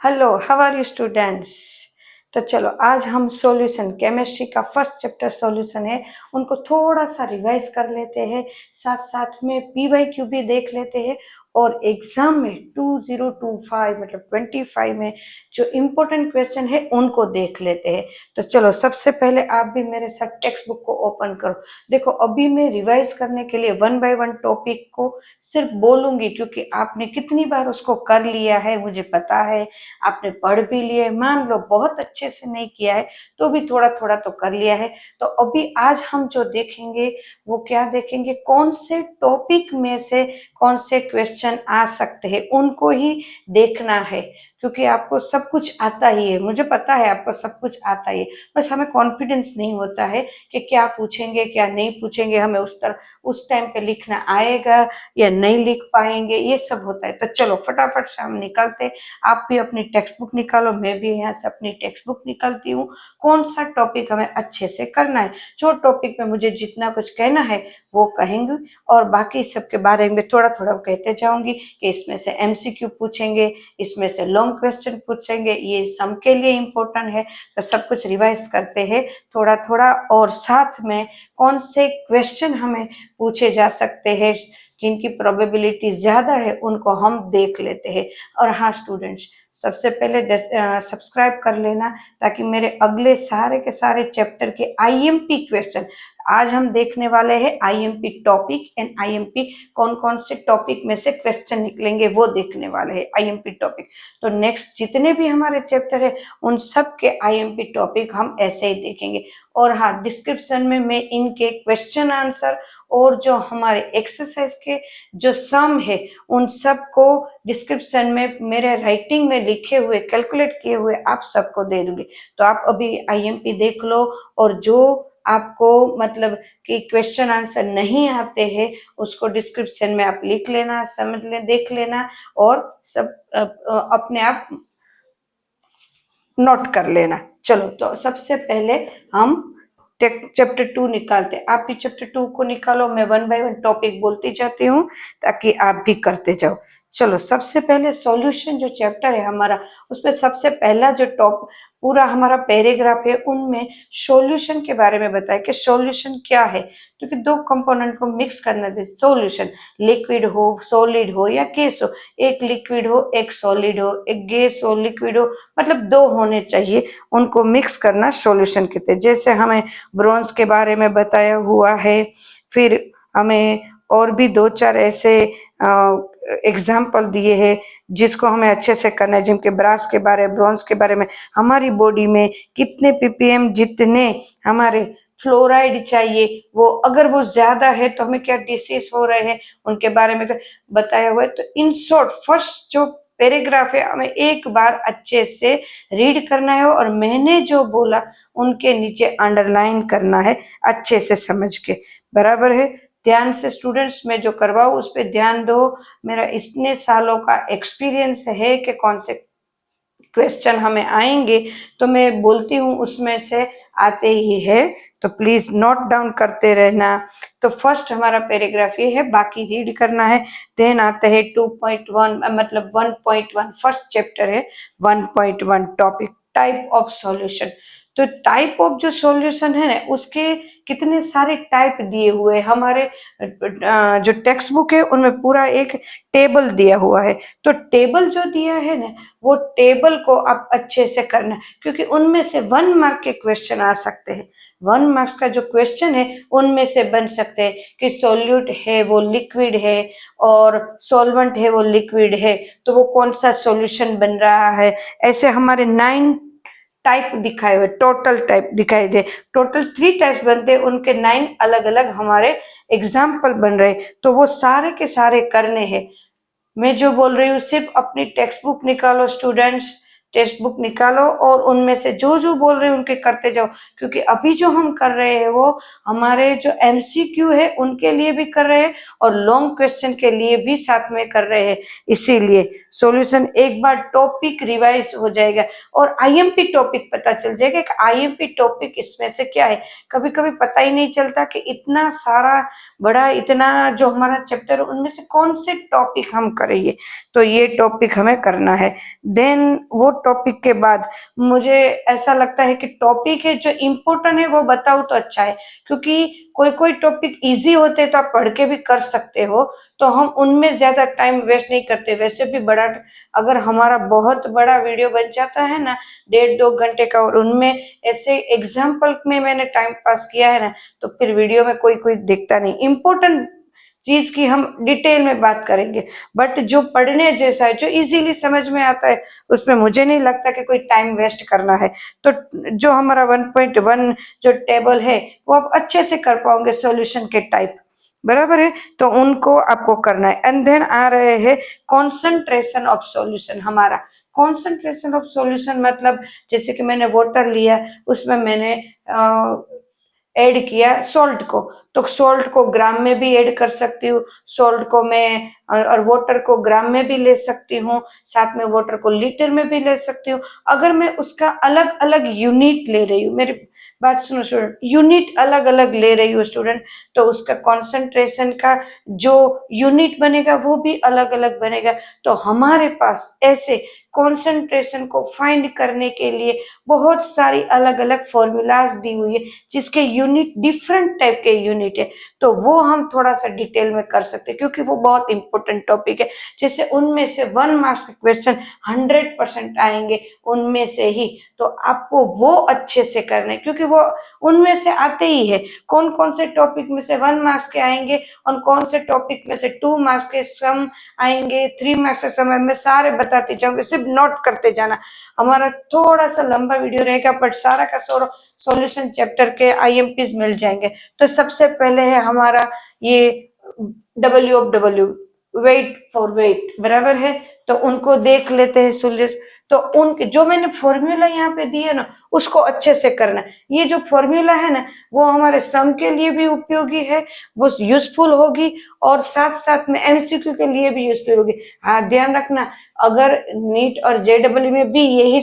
Hello, how are you students. तो चलो आज हम सॉल्यूशन केमिस्ट्री का फर्स्ट चैप्टर सॉल्यूशन है उनको थोड़ा सा रिवाइज कर लेते हैं, साथ साथ में पीवाईक्यू भी देख लेते हैं और एग्जाम में 2025 मतलब 25 में जो इम्पोर्टेंट क्वेश्चन है उनको देख लेते हैं। तो चलो सबसे पहले आप भी मेरे साथ टेक्स्ट बुक को ओपन करो। देखो अभी मैं रिवाइज करने के लिए वन बाय वन टॉपिक को सिर्फ बोलूंगी क्योंकि आपने कितनी बार उसको कर लिया है मुझे पता है, आपने पढ़ भी लिया, मान लो बहुत अच्छे से नहीं किया है तो भी थोड़ा थोड़ा तो कर लिया है। तो अभी आज हम जो देखेंगे वो क्या देखेंगे, कौन से टॉपिक में से कौन से क्वेश्चन आ सकते हैं उनको ही देखना है, क्योंकि आपको सब कुछ आता ही है, मुझे पता है आपको सब कुछ आता ही है, बस हमें कॉन्फिडेंस नहीं होता है कि क्या पूछेंगे क्या नहीं पूछेंगे, हमें उस तरह उस टाइम पे लिखना आएगा या नहीं लिख पाएंगे, ये सब होता है। तो चलो फटाफट से हम निकलते, आप भी अपनी टेक्स्ट बुक निकालो, मैं भी यहाँ से अपनी टेक्स्ट बुक निकालती हूँ। कौन सा टॉपिक हमें अच्छे से करना है, जो टॉपिक में मुझे जितना कुछ कहना है वो कहेंगे और बाकी सबके बारे में थोड़ा थोड़ा कहते जाऊंगी कि इसमें से एमसीक्यू पूछेंगे, इसमें से लॉन्ग क्वेश्चन पूछेंगे, ये सम के लिए इम्पोर्टेंट है। तो सब कुछ रिवाइज करते हैं थोड़ा थोड़ा, और साथ में कौन से क्वेश्चन हमें पूछे जा सकते हैं जिनकी प्रोबेबिलिटी ज्यादा है उनको हम देख लेते हैं। और हाँ स्टूडेंट्स, सबसे पहले सब्सक्राइब कर लेना ताकि मेरे अगले सारे के सारे चैप्टर के आईएमपी क्वेश्चन, आज हम देखने वाले हैं आईएमपी टॉपिक एंड आईएमपी कौन कौन से टॉपिक में से क्वेश्चन निकलेंगे वो देखने वाले हैं आईएमपी टॉपिक। तो नेक्स्ट जितने भी हमारे चैप्टर है उन सब के आईएमपी टॉपिक हम ऐसे ही देखेंगे। और हाँ, डिस्क्रिप्शन में मैं इनके क्वेश्चन आंसर और जो हमारे एक्सरसाइज के जो सम है उन सब को डिस्क्रिप्शन में मेरे राइटिंग में लिखे हुए कैलकुलेट किए हुए आप सबको दे दूंगी। तो आप अभी आईएमपी देख लो और जो आपको मतलब कि क्वेश्चन आंसर नहीं आते हैं उसको डिस्क्रिप्शन में आप लिख लेना, समझ ले, देख लेना और सब अपने आप नोट कर लेना। चलो तो सबसे पहले हम चैप्टर 2 निकालते हैं, आप भी चैप्टर 2 को निकालो, मैं वन बाय वन टॉपिक बोलती जाती हूँ ताकि आप भी करते जाओ। चलो सबसे पहले सॉल्यूशन जो चैप्टर है हमारा उसमें सबसे पहला जो टॉप पूरा हमारा पैराग्राफ है उनमें सॉल्यूशन के बारे में बताया कि सॉल्यूशन क्या है, क्योंकि दो कंपोनेंट को मिक्स करना है सॉल्यूशन, लिक्विड हो सॉलिड हो या गैस हो, एक लिक्विड हो एक सॉलिड हो, एक गैस हो लिक्विड हो, मतलब दो होने चाहिए, उनको मिक्स करना सॉल्यूशन कहते हैं। जैसे हमें ब्रोंज के बारे में बताया हुआ है, फिर हमें और भी दो चार ऐसे एग्जाम्पल दिए हैं जिसको हमें अच्छे से करना है, जिनके ब्रास के बारे ब्रोंज के बारे में, हमारी बॉडी में कितने पीपीएम जितने हमारे फ्लोराइड चाहिए, वो अगर वो ज्यादा है तो हमें क्या डिसीज हो रहे हैं उनके बारे में बताया हुआ है। तो इन शॉर्ट फर्स्ट जो पैराग्राफ है हमें एक बार अच्छे से रीड करना है और मैंने जो बोला उनके नीचे अंडरलाइन करना है अच्छे से समझ के, बराबर है। ध्यान से स्टूडेंट्स मैं जो करवाऊँ उस पर ध्यान दो, मेरा इतने सालों का एक्सपीरियंस है कि कौन से क्वेश्चन हमें आएंगे तो मैं बोलती हूँ उसमें से आते ही है, तो प्लीज नोट डाउन करते रहना। तो फर्स्ट हमारा पैराग्राफ ये है, बाकी रीड करना है। देन आता है 2.1 मतलब 1.1 फर्स्ट चैप्टर है 1.1 टॉपिक टाइप ऑफ सॉल्यूशन। तो टाइप ऑफ जो सॉल्यूशन है ना उसके कितने सारे टाइप दिए हुए हमारे जो टेक्स्ट बुक है उनमें पूरा एक टेबल दिया हुआ है। तो टेबल जो दिया है ना वो टेबल को आप अच्छे से करना, क्योंकि उनमें से 1 मार्क के क्वेश्चन आ सकते हैं। 1 मार्क्स का जो क्वेश्चन है उनमें से बन सकते हैं कि सॉल्यूट है वो लिक्विड है और सॉल्वेंट है वो लिक्विड है, तो वो कौन सा सॉल्यूशन बन रहा है। ऐसे हमारे 9 टाइप दिखाए हुए, टोटल टाइप दिखाई दे, टोटल 3 टाइप्स बनते हैं, उनके 9 अलग अलग हमारे एग्जाम्पल बन रहे, तो वो सारे के सारे करने हैं। मैं जो बोल रही हूँ सिर्फ अपनी टेक्स्ट बुक निकालो स्टूडेंट्स, टेक्स्ट बुक निकालो और उनमें से जो जो बोल रहे हैं उनके करते जाओ, क्योंकि अभी जो हम कर रहे हैं वो हमारे जो एमसीक्यू है उनके लिए भी कर रहे हैं और लॉन्ग क्वेश्चन के लिए भी साथ में कर रहे हैं। इसीलिए सॉल्यूशन एक बार टॉपिक रिवाइज हो जाएगा और आईएमपी टॉपिक पता चल जाएगा कि आईएमपी टॉपिक इसमें से क्या है। कभी कभी पता ही नहीं चलता कि इतना सारा बड़ा इतना जो हमारा चैप्टर उनमें से कौन से टॉपिक हम करेंगे, तो ये टॉपिक हमें करना है। देन वो टॉपिक के बाद मुझे ऐसा लगता है कि टॉपिक है जो इम्पोर्टेंट है वो बताओ तो अच्छा है, क्योंकि कोई कोई टॉपिक इजी होते तो आप पढ़ के भी कर सकते हो, तो हम उनमें ज्यादा टाइम वेस्ट नहीं करते। वैसे भी बड़ा अगर हमारा बहुत बड़ा वीडियो बन जाता है ना 1.5-2 घंटे का, और उनमें ऐसे एग्जाम्पल में मैंने टाइम पास किया है ना, तो फिर वीडियो में कोई कोई देखता नहीं। इम्पोर्टेंट चीज की हम डिटेल में बात करेंगे, बट जो पढ़ने जैसा है जो इजीली समझ में आता है उसमें मुझे नहीं लगता कि कोई टाइम वेस्ट करना है। तो जो हमारा 1.1 जो टेबल है वो आप अच्छे से कर पाओगे सॉल्यूशन के टाइप, बराबर है, तो उनको आपको करना है। एंड देन आ रहे हैं कॉन्सेंट्रेशन ऑफ सॉल्यूशन। हमारा कॉन्सेंट्रेशन ऑफ सॉल्यूशन मतलब जैसे कि मैंने वाटर लिया, उसमें मैंने ऐड किया सॉल्ट को, तो सॉल्ट को ग्राम में भी ऐड कर सकती हूँ, सॉल्ट को मैं और वाटर को ग्राम में भी ले सकती हूँ, साथ में वाटर को लीटर में भी ले सकती हूँ। अगर मैं उसका अलग अलग यूनिट ले रही हूँ, मेरी बात सुनो स्टूडेंट, यूनिट अलग अलग ले रही हूँ स्टूडेंट, तो उसका कॉन्सेंट्रेशन का जो यूनिट बनेगा वो भी अलग अलग बनेगा। तो हमारे पास ऐसे कॉन्सेंट्रेशन को फाइंड करने के लिए बहुत सारी अलग अलग फॉर्मूलाज दी हुई है, जिसके यूनिट डिफरेंट टाइप के यूनिट है, तो वो हम थोड़ा सा डिटेल में कर सकते हैं, क्योंकि वो बहुत इंपॉर्टेंट टॉपिक है। जैसे उनमें से 1 मार्क्स के क्वेश्चन 100% आएंगे उनमें से ही, तो आपको वो अच्छे से करने, क्योंकि वो उनमें से आते ही है। कौन कौन से टॉपिक में से 1 मार्क्स के आएंगे और कौन से टॉपिक में से 2 मार्क्स के सम आएंगे, 3 मार्क्स के सम, मैं सारे बताते जाऊंगी, सिर्फ नोट करते जाना। हमारा थोड़ा सा लंबा वीडियो रहेगा, बट सारा का सारा सॉल्यूशन चैप्टर के आईएमपीज मिल जाएंगे। तो सबसे पहले है हमारा ये W, वेट फॉर वेट, बराबर है, तो उनको देख लेते हैं सॉल्यूशन। तो उनके जो मैंने फॉर्मूला यहाँ पे दिए ना उसको अच्छे से करना। ये जो फॉर्मूला है ना वो हमारे सम के लिए भी उपयोगी है, वो यूजफुल होगी, और साथ साथ में एमसीक्यू के लिए भी यूजफुल होगी। हाँ ध्यान रखना, अगर नीट और जेडब्ल्यू में भी यही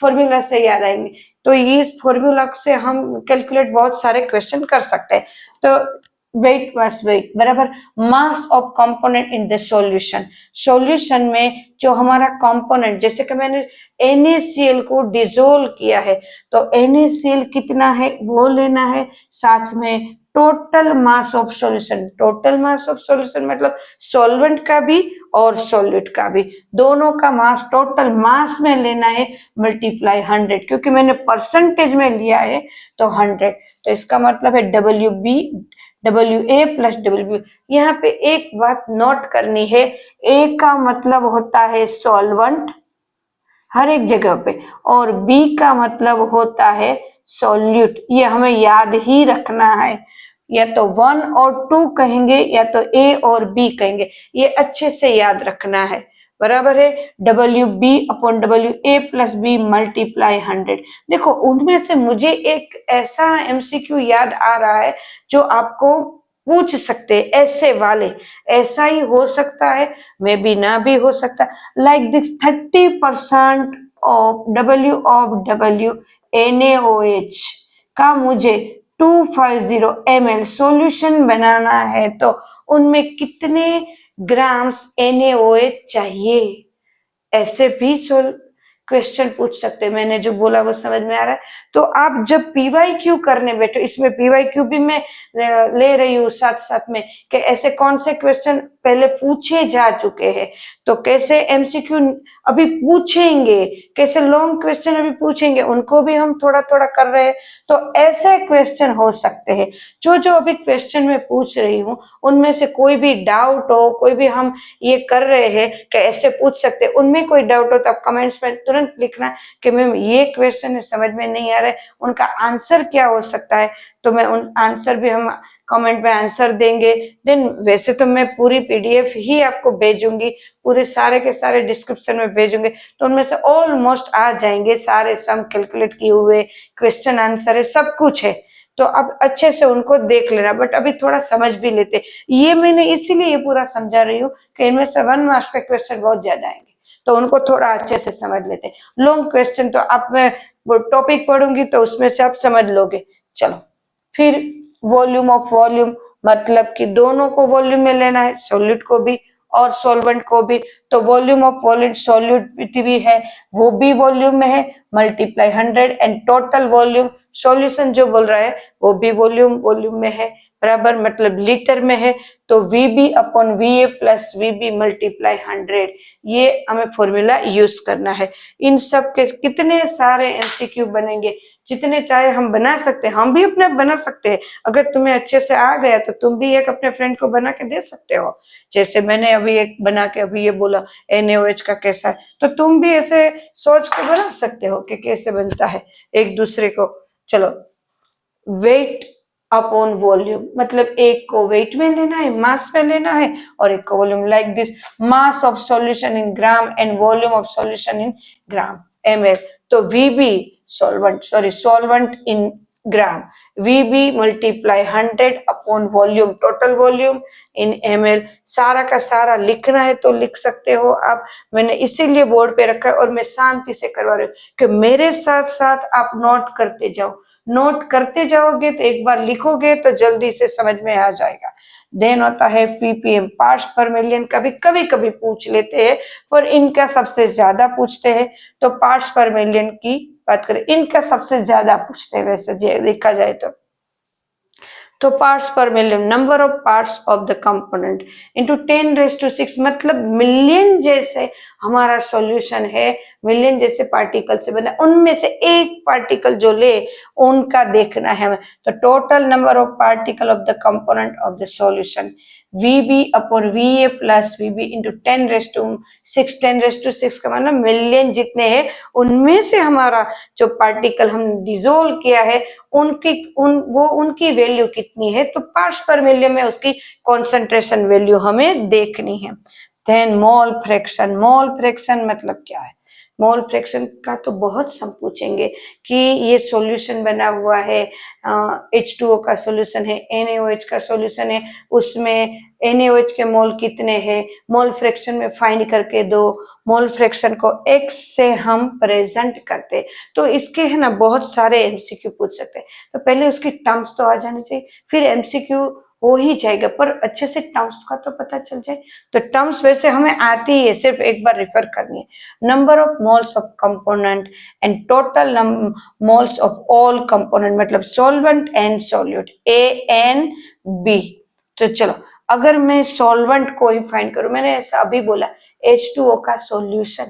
फॉर्मूला से याद आएंगे, तो इस फॉर्मूला से हम कैलकुलेट बहुत सारे क्वेश्चन कर सकते हैं। तो वेट प्लस वेट बराबर mass of component in the solution. Solution में जो हमारा कंपोनेंट, जैसे कि मैंने NaCl को डिसोल्व किया है, तो NaCl कितना है वो लेना है, साथ में total mass of solution. Total mass of solution मतलब सॉल्वेंट का भी और सॉल्यूट का भी, दोनों का मास टोटल मास में लेना है, मल्टीप्लाई 100, क्योंकि मैंने परसेंटेज में लिया है तो 100। तो इसका मतलब है WA प्लस WB। यहाँ पे एक बात नोट करनी है, A का मतलब होता है सॉल्वेंट हर एक जगह पे, और B का मतलब होता है सॉल्यूट। ये हमें याद ही रखना है, या तो 1 और 2 कहेंगे या तो A और B कहेंगे, ये अच्छे से याद रखना है, बराबर है। WB/WA plus B multiply 100। देखो उनमें से मुझे एक ऐसा MCQ याद आ रहा है जो आपको पूछ सकते हैं, ऐसे वाले, ऐसा ही हो सकता है, मे बी ना भी हो सकता, like this 30% of W NaOH का मुझे 250 ml सॉल्यूशन बनाना है, तो उनमें कितने ग्राम्स NaOH चाहिए, ऐसे भी क्वेश्चन पूछ सकते हैं। मैंने जो बोला वो समझ में आ रहा है। तो आप जब PYQ करने बैठो, इसमें PYQ भी मैं ले रही हूँ साथ साथ में, कि ऐसे कौन से क्वेश्चन पहले पूछे जा चुके हैं, तो कैसे MCQ अभी पूछेंगे, कैसे लॉन्ग क्वेश्चन अभी पूछेंगे, उनको भी हम थोड़ा थोड़ा कर रहे हैं। तो ऐसे क्वेश्चन हो सकते हैं, जो जो अभी क्वेश्चन में पूछ रही हूँ उनमें से कोई भी डाउट हो, कोई भी हम ये कर रहे हैं कि ऐसे पूछ सकते हैं, उनमें कोई डाउट हो तो आप कमेंट्स में तुरंत तुरंत लिखना कि मैम ये क्वेश्चन है, समझ में नहीं आ रहा है, उनका आंसर क्या हो सकता है, तो मैं उन आंसर भी हम कमेंट में आंसर देंगे। देन वैसे तो मैं पूरी पीडीएफ ही आपको भेजूंगी, पूरे सारे के सारे डिस्क्रिप्शन में भेजूंगे, तो उनमें से ऑलमोस्ट आ जाएंगे, सारे सम कैलकुलेट किए हुए, क्वेश्चन आंसर है, सब कुछ है। तो अब अच्छे से उनको देख लेना, बट अभी थोड़ा समझ भी लेते। ये मैंने इसीलिए ये पूरा समझा रही हूँ कि इनमें से 1 मार्क्स का क्वेश्चन बहुत ज्यादा आएंगे, तो उनको थोड़ा अच्छे से समझ लेते। लॉन्ग क्वेश्चन तो आप मैं वो टॉपिक पढ़ूंगी तो उसमें से आप समझ लोगे। चलो फिर वॉल्यूम ऑफ वॉल्यूम, मतलब कि दोनों को वॉल्यूम में लेना है, सॉल्यूट को भी और सॉल्वेंट को भी। तो वॉल्यूम ऑफ वॉल्यूम सॉल्यूट भी है, वो भी वॉल्यूम में है, multiply 100 and total volume solution जो बोल रहा है वो भी वॉल्यूम में है, बराबर, मतलब लीटर में है। तो VB upon VA plus VB multiply 100, ये हमें फॉर्मूला यूज करना है। इन सब के कितने सारे MCQ बनेंगे, जितने चाहे हम बना सकते हैं, हम भी अपने बना सकते हैं। अगर तुम्हें अच्छे से आ गया तो तुम भी एक अपने फ्रेंड को बना के दे सकते हो, जैसे मैंने अभी एक बना के अभी ये बोला NaOH का कैसा है, तो तुम भी ऐसे सोच के बना सकते हो कि कैसे बनता है एक दूसरे को। चलो वेट अपॉन वॉल्यूम, मतलब एक को वेट में लेना है, मास में लेना है, और एक को volume, like this, mass of solution in gram and volume of solution in gram ml। तो VB solvent in gram, VB multiply 100 upon volume, total volume in ml। सारा का सारा लिखना है तो लिख सकते हो आप, मैंने इसीलिए बोर्ड पे रखा है और मैं शांति से करवा रही हूँ कि मेरे साथ साथ आप नोट करते जाओ। नोट करते जाओगे तो एक बार लिखोगे तो जल्दी से समझ में आ जाएगा। देन होता है PPM, पार्ट्स पर मिलियन, कभी कभी पूछ लेते हैं, पर इनका सबसे ज्यादा पूछते हैं। तो पार्ट्स पर मिलियन की बात करें, इनका सबसे ज्यादा पूछते हैं वैसे देखा जाए तो पार्ट्स पर million, number of parts of the component into 10⁻⁶, मतलब मिलियन जैसे हमारा सॉल्यूशन है, मिलियन जैसे पार्टिकल से बना, उनमें से एक पार्टिकल जो ले उनका देखना है हमें। तो total number of particle of the component of the solution, VB upon VA plus VB into 10⁻⁶, का मतलब मिलियन जितने हैं उनमें से हमारा जो पार्टिकल हम डिसोल्व किया है उनकी वैल्यू कितनी है, तो पार्ट्स पर मिलियन में उसकी कॉन्सेंट्रेशन वैल्यू हमें देखनी है। देन मोल फ्रैक्शन मतलब क्या है? मोल फ्रैक्शन का तो बहुत सम पूछेंगे कि ये सॉल्यूशन बना हुआ है, H2O का सॉल्यूशन है, NaOH का सॉल्यूशन है, उसमें NaOH के मोल कितने हैं, मोल फ्रैक्शन में फाइंड करके दो। मोल फ्रैक्शन को x से हम प्रेजेंट करते, तो इसके है ना बहुत सारे MCQ पूछ सकते हैं। तो पहले उसकी टर्म्स तो आ जानी चाहिए, फिर MCQ हो ही जाएगा, पर अच्छे से टर्म्स का तो पता चल जाए। तो टर्म्स वैसे हमें आती है, सिर्फ एक बार रेफर करनी है। Number of moles of component and total moles of all component, मतलब सॉल्वेंट एंड सॉल्यूट, ANB। तो चलो अगर मैं सॉल्वेंट को ही फाइंड करूं, मैंने ऐसा अभी बोला H2O का सॉल्यूशन,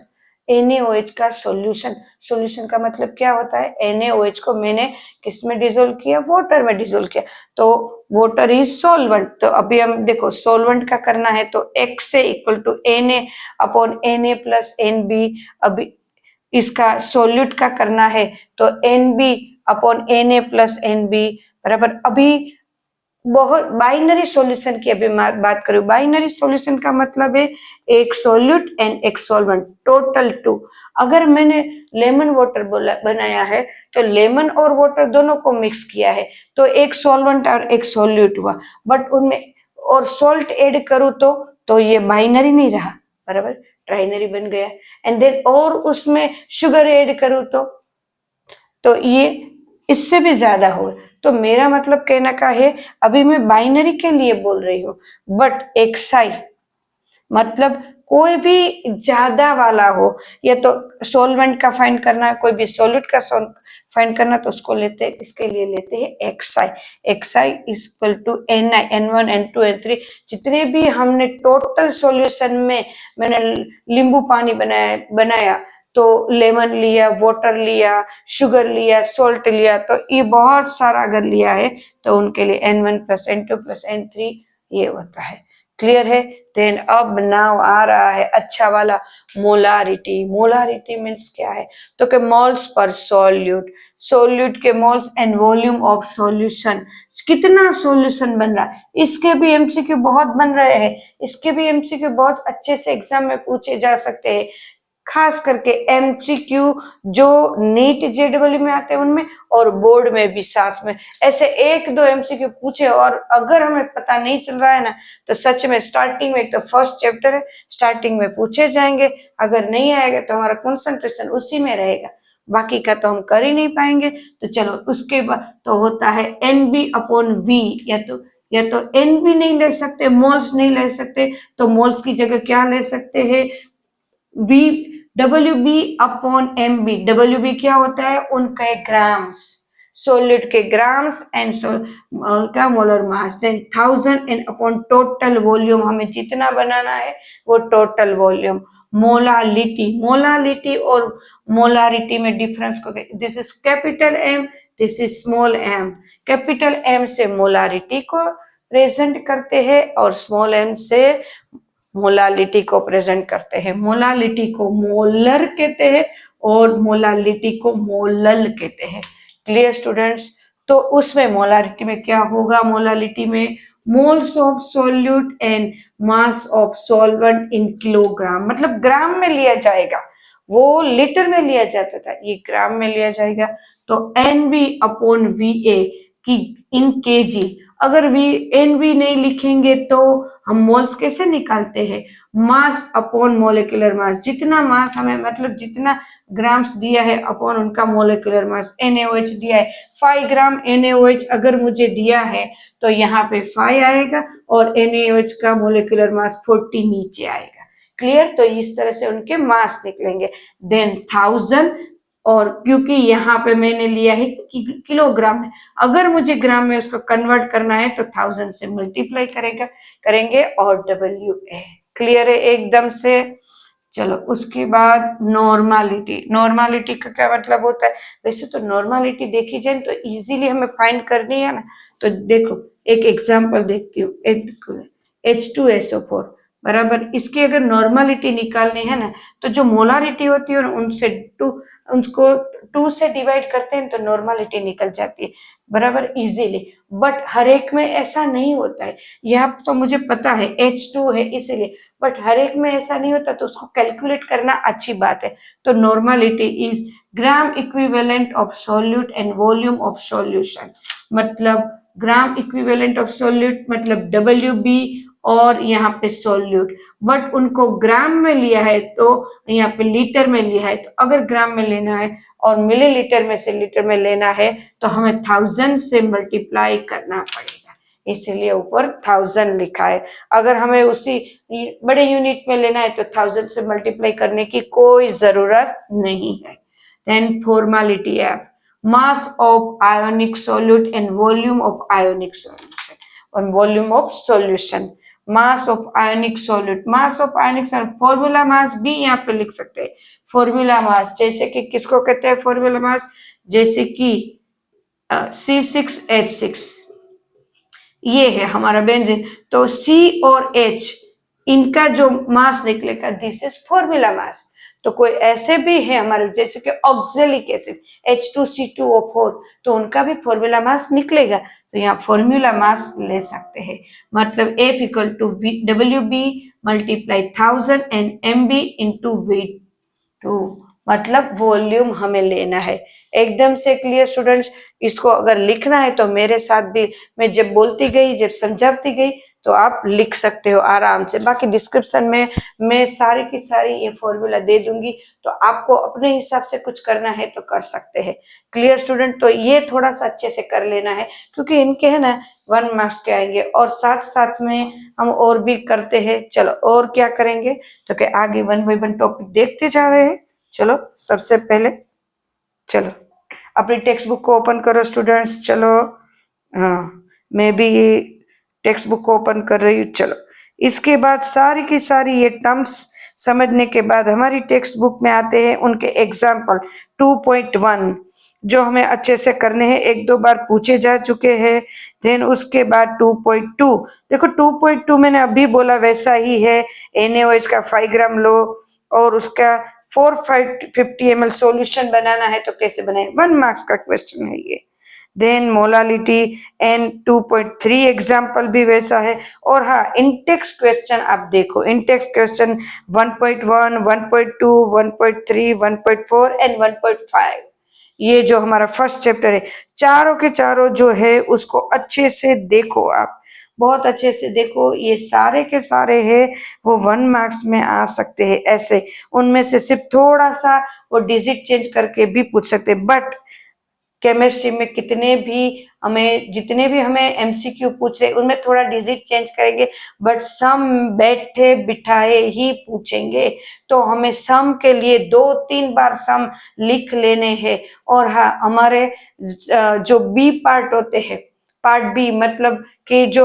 NaOH का सॉल्यूशन का मतलब क्या होता है, NaOH को मैंने किस में डिसोल्व किया, वाटर में डिसोल्व किया, तो वाटर इज सॉल्वेंट। तो अभी हम देखो सॉल्वेंट का करना है तो x से equal to Na upon Na plus NB। अभी इसका सॉल्यूट का करना है तो NB upon Na plus NB बराबर। अभी बहुत बाइनरी सॉल्यूशन की अभी बात करूं, बाइनरी सॉल्यूशन का मतलब है एक सॉल्यूट एंड एक सॉल्वेंट, टोटल 2। अगर मैंने लेमन वाटर बनाया है तो लेमन और वाटर दोनों को मिक्स किया है तो एक सॉल्वेंट और एक सॉल्यूट हुआ, बट उनमें और सॉल्ट ऐड करूं तो ये बाइनरी नहीं रहा, बराबर, ट्राइनरी बन गया। एंड देन और उसमें शुगर ऐड करूं तो ये इससे भी ज्यादा होगा। तो मेरा मतलब कहने का है, अभी मैं बाइनरी के लिए बोल रही हूँ, बट एक्साई मतलब कोई भी ज्यादा वाला हो, या तो सॉल्वेंट का फाइंड करना, कोई भी सॉल्यूट का फाइंड करना, तो उसको लेते हैं, इसके लिए लेते हैं x i. X i is equal to Ni, N1 N2 N3, जितने भी हमने टोटल सॉल्यूशन में मैंने नींबू पानी बनाया तो लेमन लिया, वाटर लिया, शुगर लिया, सॉल्ट लिया, तो ये बहुत सारा अगर लिया है तो उनके लिए N1 plus N2 plus N3 ये होता है। क्लियर है। देन अब नाउ आ रहा है अच्छा वाला मोलारिटी। मोलारिटी मीन्स क्या है, तो कि मोल्स पर सॉल्यूट, सोल्यूट के moles and volume of solution, कितना सॉल्यूशन बन रहा है। इसके भी एमसीक्यू बहुत बन रहे हैं, इसके भी एमसीक्यू बहुत अच्छे से एग्जाम में पूछे जा सकते हैं, खास करके एमसीक्यू जो नीट जेडबल में आते हैं उनमें, और बोर्ड में भी साथ में ऐसे एक दो एमसीक्यू पूछे। और अगर हमें पता नहीं चल रहा है ना, तो सच में स्टार्टिंग में, एक तो फर्स्ट चैप्टर है, स्टार्टिंग में पूछे जाएंगे, अगर नहीं आएगा तो हमारा कंसंट्रेशन उसी में रहेगा, बाकी का तो हम कर ही नहीं पाएंगे। तो चलो उसके बाद तो होता है NB अपॉन वी, या तो NB नहीं ले सकते, मोल्स नहीं ले सकते, तो मोल्स की जगह क्या ले सकते हैं, we WB upon MB। WB क्या होता है, उनके ग्राम्स, सोलिड के ग्राम्स एंड क्या molar mass. Then 1000 and upon total volume, हमें जितना बनाना है वो टोटल वॉल्यूम। मोलालिटी, मोलालिटी और मोलारिटी में डिफरेंस को, this is capital M, this is small m। Capital M से मोलारिटी को प्रेजेंट करते हैं और स्मॉल m से मोलालिटी को प्रेजेंट करते हैं। मोलालिटी को मोलर कहते हैं और मोलालिटी को मोलल कहते हैं। Clear students. तो उसमें मोलारिटी में क्या होगा, मोलालिटी में moles of solute and mass of solvent in kilogram, मतलब ग्राम में लिया जाएगा, वो लीटर में लिया जाता था, ये ग्राम में लिया जाएगा। तो NB अपॉन VA की इन केजी। अगर NB नहीं लिखेंगे तो हम मोल्स कैसे निकालते हैं, मास अपॉन मोलिकुलर मास, जितना मास हमें, मतलब जितना ग्राम्स दिया है अपॉन उनका मोलिकुलर मास। NaOH दिया है 5 ग्राम, NaOH अगर मुझे दिया है तो यहाँ पे 5 आएगा और NaOH का मोलिकुलर मास 40 नीचे आएगा। क्लियर। तो इस तरह से उनके मास निकलेंगे। देन 1000, और क्योंकि यहाँ पे मैंने लिया है किलोग्राम में, अगर मुझे ग्राम में उसको कन्वर्ट करना है तो 1000 से मल्टीप्लाई करेंगे और WA। क्लियर है एकदम से। चलो उसके बाद नॉर्मालिटी। नॉर्मालिटी का क्या मतलब होता है, वैसे तो नॉर्मालिटी देखी जाए तो इजीली हमें फाइंड करनी है ना, तो देखो एक एग्जांपल देखती हूँ। H2SO4 बराबर, इसकी अगर नॉर्मालिटी निकालनी है ना, तो जो मोलारिटी होती है उनसे उनको 2 से डिवाइड करते हैं तो नॉर्मालिटी निकल जाती है बराबर इजीली। बट हर एक में ऐसा नहीं होता है, यहाँ तो मुझे पता है H2 है इसीलिए, बट हर एक में ऐसा नहीं होता, तो उसको कैलकुलेट करना अच्छी बात है। तो normality is gram equivalent of solute and volume of solution, मतलब ग्राम इक्विवेलेंट ऑफ सॉल्यूट मतलब WB और यहाँ पे सॉल्यूट, बट उनको ग्राम में लिया है तो यहाँ पे लीटर में लिया है। तो अगर ग्राम में लेना है और मिलीलीटर में से लीटर में लेना है तो हमें 1000 से मल्टीप्लाई करना पड़ेगा, इसीलिए ऊपर 1000 लिखा है। अगर हमें उसी बड़े यूनिट में लेना है तो 1000 से मल्टीप्लाई करने की कोई जरूरत नहीं है। Then formality F, mass of ionic solute and volume of ionic solution and volume of solution। Mass of ionic solute, mass of ionic solute, formula mass भी यहाँ पे लिख सकते हैं। फॉर्मूला मास जैसे कि किसको कहते हैं फॉर्मूला मास, जैसे कि C6H6 ये है हमारा बेंजीन, तो C और H इनका जो मास निकलेगा दिस इज फॉर्मूला मास। तो कोई ऐसे भी है हमारे जैसे कि ऑक्जेलिक एसिड H2C2O4, तो उनका भी फॉर्मूला मास निकलेगा, तो यहाँ फॉर्मूला मास ले सकते हैं। मतलब F equal to WB multiply 1000 and MB into V2, मतलब वॉल्यूम हमें लेना है। एकदम से क्लियर स्टूडेंट्स। इसको अगर लिखना है तो मेरे साथ भी, मैं जब बोलती गई, जब समझाती गई, तो आप लिख सकते हो आराम से। बाकी डिस्क्रिप्शन में मैं सारी की सारी ये फॉर्मूला दे दूंगी, तो आपको अपने हिसाब से कुछ करना है तो कर सकते हैं। Clear student. तो ये थोड़ा सा अच्छे से कर लेना है, क्योंकि इनके है ना 1 मार्क्स के आएंगे, और साथ साथ में हम और भी करते हैं। चलो और क्या करेंगे, तो कि आगे 1 बाय 1 टॉपिक देखते जा रहे हैं। चलो सबसे पहले चलो अपनी टेक्स्ट बुक को ओपन करो स्टूडेंट्स। चलो हाँ, मैं भी टेक्स्ट बुक को ओपन कर रही हूँ। चलो इसके बाद सारी की सारी ये टर्म्स समझने के बाद हमारी टेक्स्ट बुक में आते हैं उनके एग्जाम्पल 2.1 जो हमें अच्छे से करने हैं, एक दो बार पूछे जा चुके हैं। देन उसके बाद 2.2, देखो 2.2 मैंने अभी बोला वैसा ही है, NaOH का 5 ग्राम लो और उसका 450 ml सॉल्यूशन बनाना है तो कैसे बनाए, 1 मार्क्स का क्वेश्चन है ये। देन मोलालिटी एंड 2.3 एग्जाम्पल भी वैसा है। और हाँ, इंटेक्स क्वेश्चन आप देखो, इंटेक्स क्वेश्चन 1.1, 1.2, 1.3, 1.4 एंड 1.5, ये जो हमारा फर्स्ट चैप्टर है, चारों के चारों जो है उसको अच्छे से देखो, आप बहुत अच्छे से देखो, ये सारे के सारे है वो 1 मार्क्स में आ सकते हैं। ऐसे उनमें से सिर्फ थोड़ा सा वो डिजिट चेंज करके भी पूछ सकते हैं, बट केमिस्ट्री में जितने भी हमें एमसीक्यू पूछ रहे उनमें थोड़ा डिजिट चेंज करेंगे, बट सम बैठे बिठाए ही पूछेंगे। तो हमें सम के लिए 2-3 बार सम लिख लेने हैं। और हाँ, हमारे जो बी पार्ट होते हैं, पार्ट बी मतलब कि जो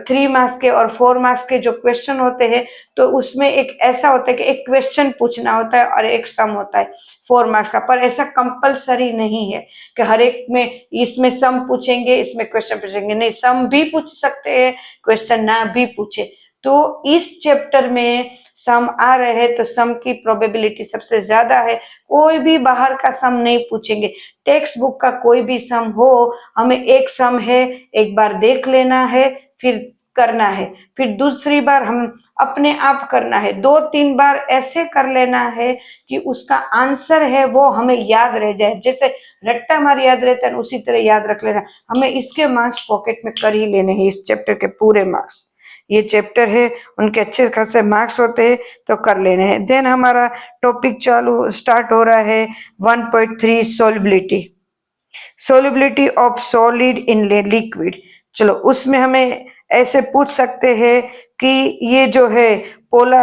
3 मार्क्स के और 4 मार्क्स के जो क्वेश्चन होते हैं, तो उसमें एक ऐसा होता है कि एक क्वेश्चन पूछना होता है और एक सम होता है 4 मार्क्स का। पर ऐसा कंपलसरी नहीं है कि हर एक में इसमें सम पूछेंगे, इसमें क्वेश्चन पूछेंगे, नहीं, सम भी पूछ सकते हैं, क्वेश्चन ना भी पूछे। तो इस चैप्टर में सम आ रहे हैं तो सम की प्रोबेबिलिटी सबसे ज्यादा है। कोई भी बाहर का सम नहीं पूछेंगे, टेक्स्ट बुक का कोई भी सम हो, हमें एक सम है एक बार देख लेना है, फिर करना है, फिर दूसरी बार हम अपने आप करना है, 2-3 बार ऐसे कर लेना है कि उसका आंसर है वो हमें याद रह जाए। जैसे रट्टा मार याद रहता है उसी तरह याद रख लेना, हमें इसके मार्क्स पॉकेट में कर ही लेने हैं, इस चैप्टर के पूरे मार्क्स। ये चैप्टर है, उनके अच्छे खासे मार्क्स होते हैं तो कर लेने हैं। देन हमारा टॉपिक चालू स्टार्ट हो रहा है 1.3 solubility, solubility of solid in liquid. चलो उसमें हमें ऐसे पूछ सकते हैं कि ये जो है पोला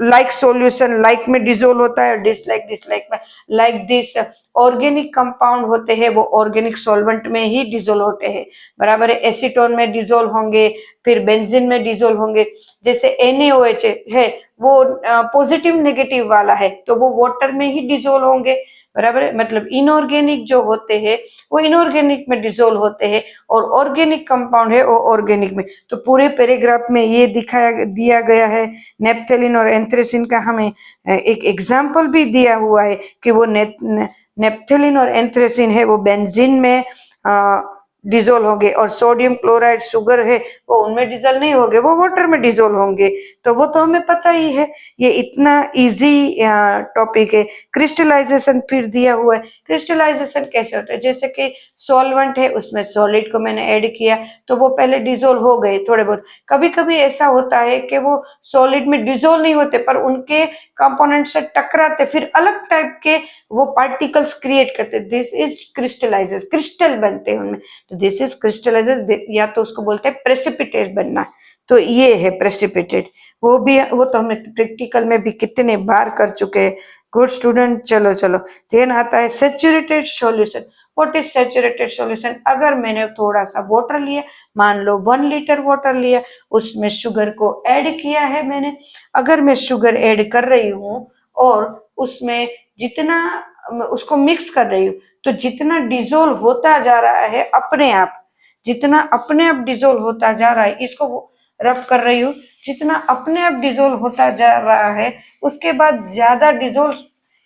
लाइक सॉल्यूशन लाइक में डिजोल्व होता है, डिसलाइक में लाइक दिस ऑर्गेनिक कंपाउंड होते हैं वो ऑर्गेनिक सॉल्वेंट में ही डिजोल्व होते हैं, बराबर है। एसीटोन में डिजोल्व होंगे, फिर बेंजीन में डिजोल्व होंगे। जैसे NaOH है वो पॉजिटिव नेगेटिव वाला है तो वो वाटर में ही डिजोल्व होंगे, बराबर है। मतलब इनऑर्गेनिक जो होते हैं वो इनऑर्गेनिक में डिजोल्व होते हैं और ऑर्गेनिक कंपाउंड है वो ऑर्गेनिक में। तो पूरे पैराग्राफ में ये दिया गया है। नेप्थेलिन और एंथ्रेसिन का हमें एक एग्जाम्पल भी दिया हुआ है कि वो नेप्थेलिन और एंथ्रेसिन है वो बेंजीन में डिजोल्व होंगे, और सोडियम क्लोराइड शुगर है वो उनमें डिजोल्व नहीं होंगे, वो वाटर में डिजोल्व होंगे। तो वो तो हमें पता ही है, ये इतना इजी टॉपिक है। क्रिस्टलाइजेशन फिर दिया हुआ है, क्रिस्टलाइजेशन कैसे होता है, जैसे कि सॉल्वेंट है उसमें सॉलिड को मैंने ऐड किया तो वो पहले डिजोल्व हो गए थोड़े बहुत। कभी कभी ऐसा होता है कि वो सॉलिड में डिजोल्व नहीं होते पर उनके कंपोनेंट से टकराते फिर अलग टाइप के वो पार्टिकल्स क्रिएट करते, दिस इज क्रिस्टलाइजेस, क्रिस्टल बनते हैं उनमें। तो दिस इज क्रिस्टलाइजेस, या तो उसको बोलते हैं प्रेसिपिटेट बनना। तो ये है प्रेसिपिटेट, वो तो हमने प्रैक्टिकल में भी कितने बार कर चुके हैं। गुड स्टूडेंट, चलो चलो। देन आता है saturated solution. What is saturated solution, अगर मैंने थोड़ा सा वाटर लिया, मान लो 1 लीटर वाटर लिया, उसमें शुगर को ऐड किया है मैंने। अगर मैं शुगर ऐड कर रही हूँ और उसमें जितना उसको मिक्स कर रही हूँ तो जितना डिजोल्व होता जा रहा है अपने आप, जितना अपने आप डिजोल्व होता जा रहा है, इसको रफ कर रही हूँ, जितना अपने आप डिजोल्व होता जा रहा है उसके बाद ज्यादा डिजोल्व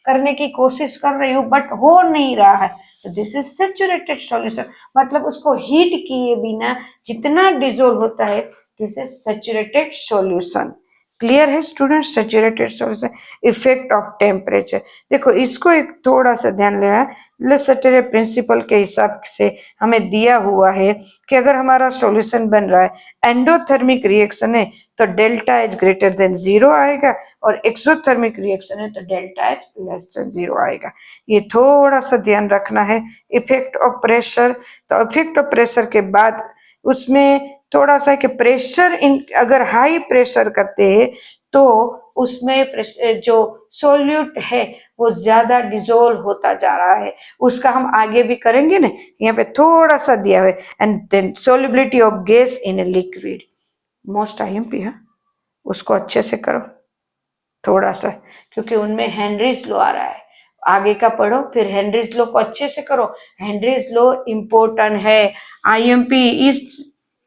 करने की कोशिश कर रही हूँ बट हो नहीं रहा है, तो दिस इज सैचुरेटेड सॉल्यूशन। मतलब उसको हीट किए बिना जितना डिजोल्व होता है, this is saturated solution. Clear है student, saturated solution. Effect of temperature, देखो इसको एक थोड़ा सा ध्यान लेना। ले सटेरे प्रिंसिपल के हिसाब से हमें दिया हुआ है कि अगर हमारा सॉल्यूशन बन रहा है एंडोथर्मिक रिएक्शन है तो डेल्टा एच ग्रेटर देन 0 आएगा, और एक्सोथर्मिक रिएक्शन है तो डेल्टा एच लेस देन 0 आएगा। ये थोड़ा सा ध्यान रखना है। इफेक्ट ऑफ प्रेशर, तो इफेक्ट ऑफ प्रेशर के बाद उसमें थोड़ा सा कि प्रेशर अगर हाई प्रेशर करते हैं तो उसमें जो सोल्यूट है वो ज्यादा डिजोल्व होता जा रहा है, उसका हम आगे भी करेंगे ना, यहाँ पे थोड़ा सा दिया है। And then solubility of gas in a liquid, most IMP है, उसको अच्छे से करो। थोड़ा सा, क्योंकि उनमें हेनरीज लॉ आ रहा है। आगे का पढ़ो, फिर हेनरीज लॉ को अच्छे से करो। हेनरीज लॉ इम्पोर्टेंट है। आईएमपी इस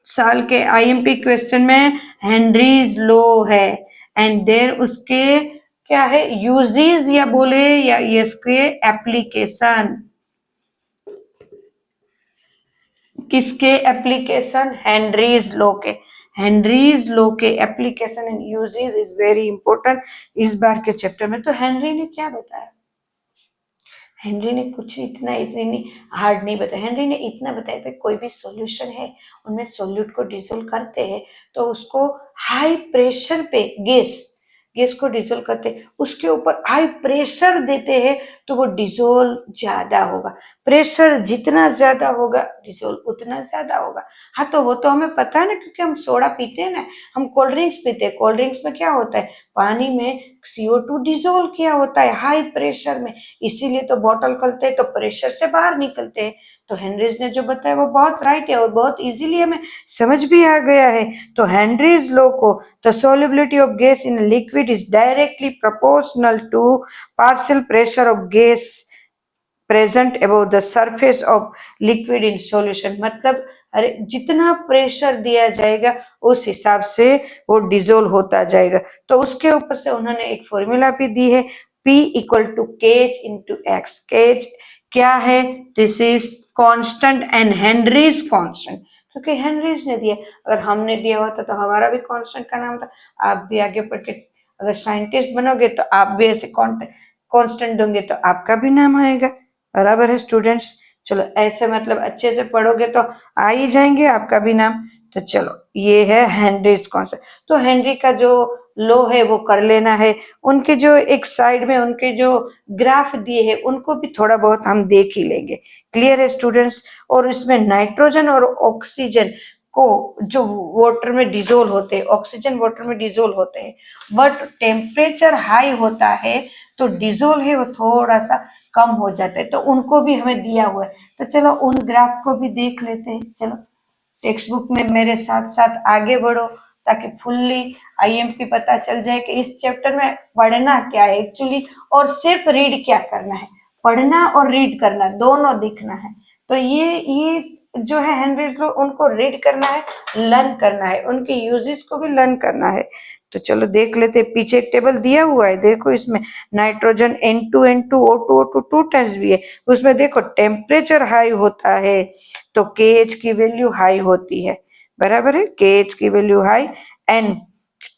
साल के आईएमपी क्वेश्चन में हेनरीज लॉ है, एंड देर उसके क्या है, यूजेस या बोले या इसके एप्लीकेशन, किसके एप्लीकेशन, हेनरीज लॉ के। हेनरीज लॉ के application and uses is very important इस बार के चैप्टर में। तो हेनरी ने क्या बताया, हेनरी ने कुछ इतना इजी नहीं, हार्ड नहीं बताया। हेनरी ने इतना बताया भाई कोई भी सॉल्यूशन है, उनमें सोल्यूट को डिसोल्व करते हैं तो उसको हाई प्रेशर पे गैस को डिसोल्व करते हैं, उसके ऊपर हाई प्रेशर देते हैं तो वो डिसोल्व ज्यादा होगा। प्रेशर जितना ज्यादा होगा डिसोल्व उतना ज्यादा होगा। हाँ तो वो तो हमें पता है ना, क्योंकि हम सोडा पीते हैं ना, हम कोल्ड ड्रिंक्स पीते हैं। कोल्ड ड्रिंक्स में क्या होता है, पानी में CO2 डिसोल्व किया होता है हाई प्रेशर में, इसीलिए तो बॉटल खोलते हैं तो प्रेशर से बाहर निकलते हैं। तो हेनरीज ने जो बताया वो बहुत राइट है और बहुत इजीली हमें समझ भी आ गया है। तो हेनरीज लॉ को, the solubility of gas in liquid is directly proportional to partial pressure of gas present above the surface of liquid in solution. मतलब अरे जितना प्रेशर दिया जाएगा उस हिसाब से वो डिसोल्व होता जाएगा। तो उसके ऊपर से उन्होंने एक फॉर्मूला भी दी है, P इक्वल टू केज इंटू एक्स। केज क्या है, this is constant and Henry's constant, क्योंकि हेनरीज ने दिया। अगर हमने दिया होता तो हमारा भी कांस्टेंट का नाम था। आप भी आगे पढ़ के अगर साइंटिस्ट बनोगे तो आप भी ऐसे कांस्टेंट दोगे तो आपका भी नाम आएगा। बराबर है स्टूडेंट्स। चलो ऐसे मतलब अच्छे से पढ़ोगे तो आ ही जाएंगे आपका भी नाम। तो चलो ये है हेनरीज कांस्टेंट। तो हेनरी का जो लॉ है वो कर लेना है। उनके जो एक साइड में उनके जो ग्राफ दिए हैं उनको भी थोड़ा बहुत हम देख ही लेंगे। क्लियर है स्टूडेंट्स। और इसमें नाइट्रोजन और ऑक्सीजन को जो वाटर में डिसोल्व होते हैं, ऑक्सीजन वाटर में डिसोल्व होते हैं, बट टेम्परेचर हाई होता है तो डिसोल्व है वो थोड़ा सा कम हो जाता है। तो उनको भी हमें दिया हुआ है। तो चलो उन ग्राफ को भी देख लेते हैं। चलो टेक्स्ट बुक में मेरे साथ साथ आगे बढ़ो ताकि फुल्ली आईएमपी पता चल जाए कि इस चैप्टर में पढ़ना क्या है एक्चुअली, और सिर्फ रीड क्या करना है। पढ़ना और रीड करना दोनों दिखना है। तो ये जो है हेनरीज लॉ उनको रीड करना है, लर्न करना है, उनके यूजेस को भी लर्न करना है। तो चलो देख लेते, पीछे एक टेबल दिया हुआ है, देखो इसमें nitrogen N2 O2 two times भी है। उसमें देखो टेम्परेचर हाई होता है तो KH की वैल्यू हाई होती है। बराबर है, KH की value high and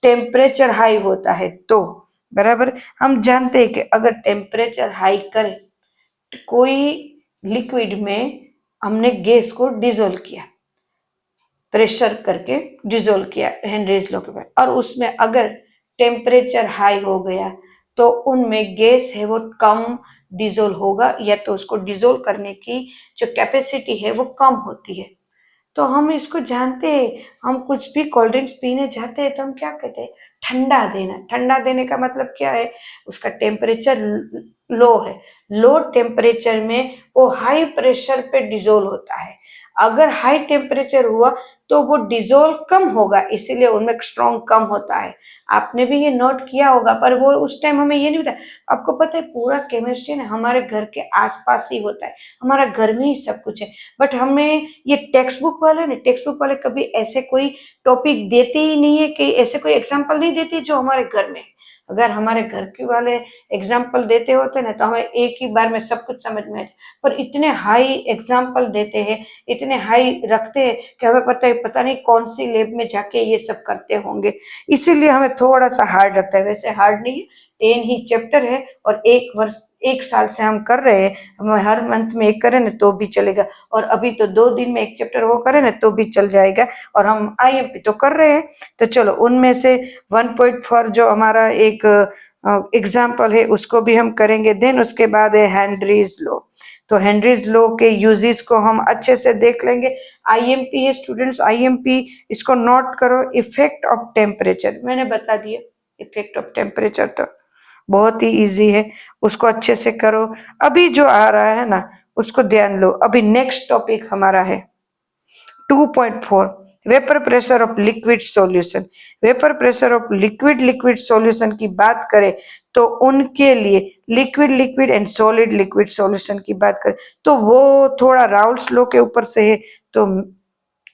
temperature high होता है तो बराबर। हम जानते हैं कि अगर टेम्परेचर हाई करे तो कोई लिक्विड में हमने गैस को डिसोल्व किया, प्रेशर करके डिसोल्व किया हेनरीज लॉ के बाद, और उसमें अगर टेम्परेचर हाई हो गया तो उनमें गैस है वो कम डिसोल्व होगा, या तो उसको डिसोल्व करने की जो कैपेसिटी है वो कम होती है। तो हम इसको जानते हैं। हम कुछ भी कोल्ड ड्रिंक्स पीने जाते हैं तो हम क्या कहते हैं, ठंडा देना। ठंडा देने का मतलब क्या है, उसका टेम्परेचर लो है, लो टेम्परेचर में वो हाई प्रेशर पे डिसोल्व होता है। अगर हाई टेम्परेचर हुआ तो वो डिसोल्व कम होगा, इसीलिए उनमें स्ट्रॉन्ग कम होता है। आपने भी ये नोट किया होगा, पर वो उस टाइम हमें ये नहीं पता। आपको पता है पूरा केमिस्ट्री ना हमारे घर के आसपास ही होता है, हमारा घर में ही सब कुछ है। बट हमें ये टेक्स्ट बुक वाले कभी ऐसे कोई टॉपिक देते ही नहीं है, कि ऐसे कोई एग्जाम्पल नहीं देते जो हमारे घर में है। अगर हमारे घर के वाले एग्जाम्पल देते होते ना तो हमें एक ही बार में सब कुछ समझ में आ जाए। पर इतने हाई एग्जाम्पल देते हैं, इतने हाई रखते हैं कि हमें पता है, पता नहीं कौन सी लैब में जाके ये सब करते होंगे, इसीलिए हमें थोड़ा सा हार्ड लगता है। वैसे हार्ड नहीं है, 10 ही चैप्टर है और एक साल से हम कर रहे हैं। हम हर मंथ में एक करें ना तो भी चलेगा, और अभी तो 2 दिन में एक चैप्टर वो करें ना तो भी चल जाएगा, और हम आईएमपी तो कर रहे हैं। तो चलो उनमें से 1.4 जो हमारा एक एग्जाम्पल है उसको भी हम करेंगे। देन उसके बाद है हेनरीज लॉ। तो हेनरीज लॉ के यूजेस को हम अच्छे से देख लेंगे। आईएमपी है स्टूडेंट्स, आईएमपी इसको नोट करो। इफेक्ट ऑफ टेम्परेचर मैंने बता दिया, इफेक्ट ऑफ टेम्परेचर तो बहुत ही इजी है, उसको अच्छे से करो। अभी जो आ रहा है ना उसको ध्यान लो। अभी नेक्स्ट टॉपिक हमारा है 2.4 vapour pressure of liquid solution, vapour pressure of liquid solution की बात करें तो उनके लिए liquid and solid liquid solution की बात करें तो वो थोड़ा राउल्स लॉ के ऊपर से है। तो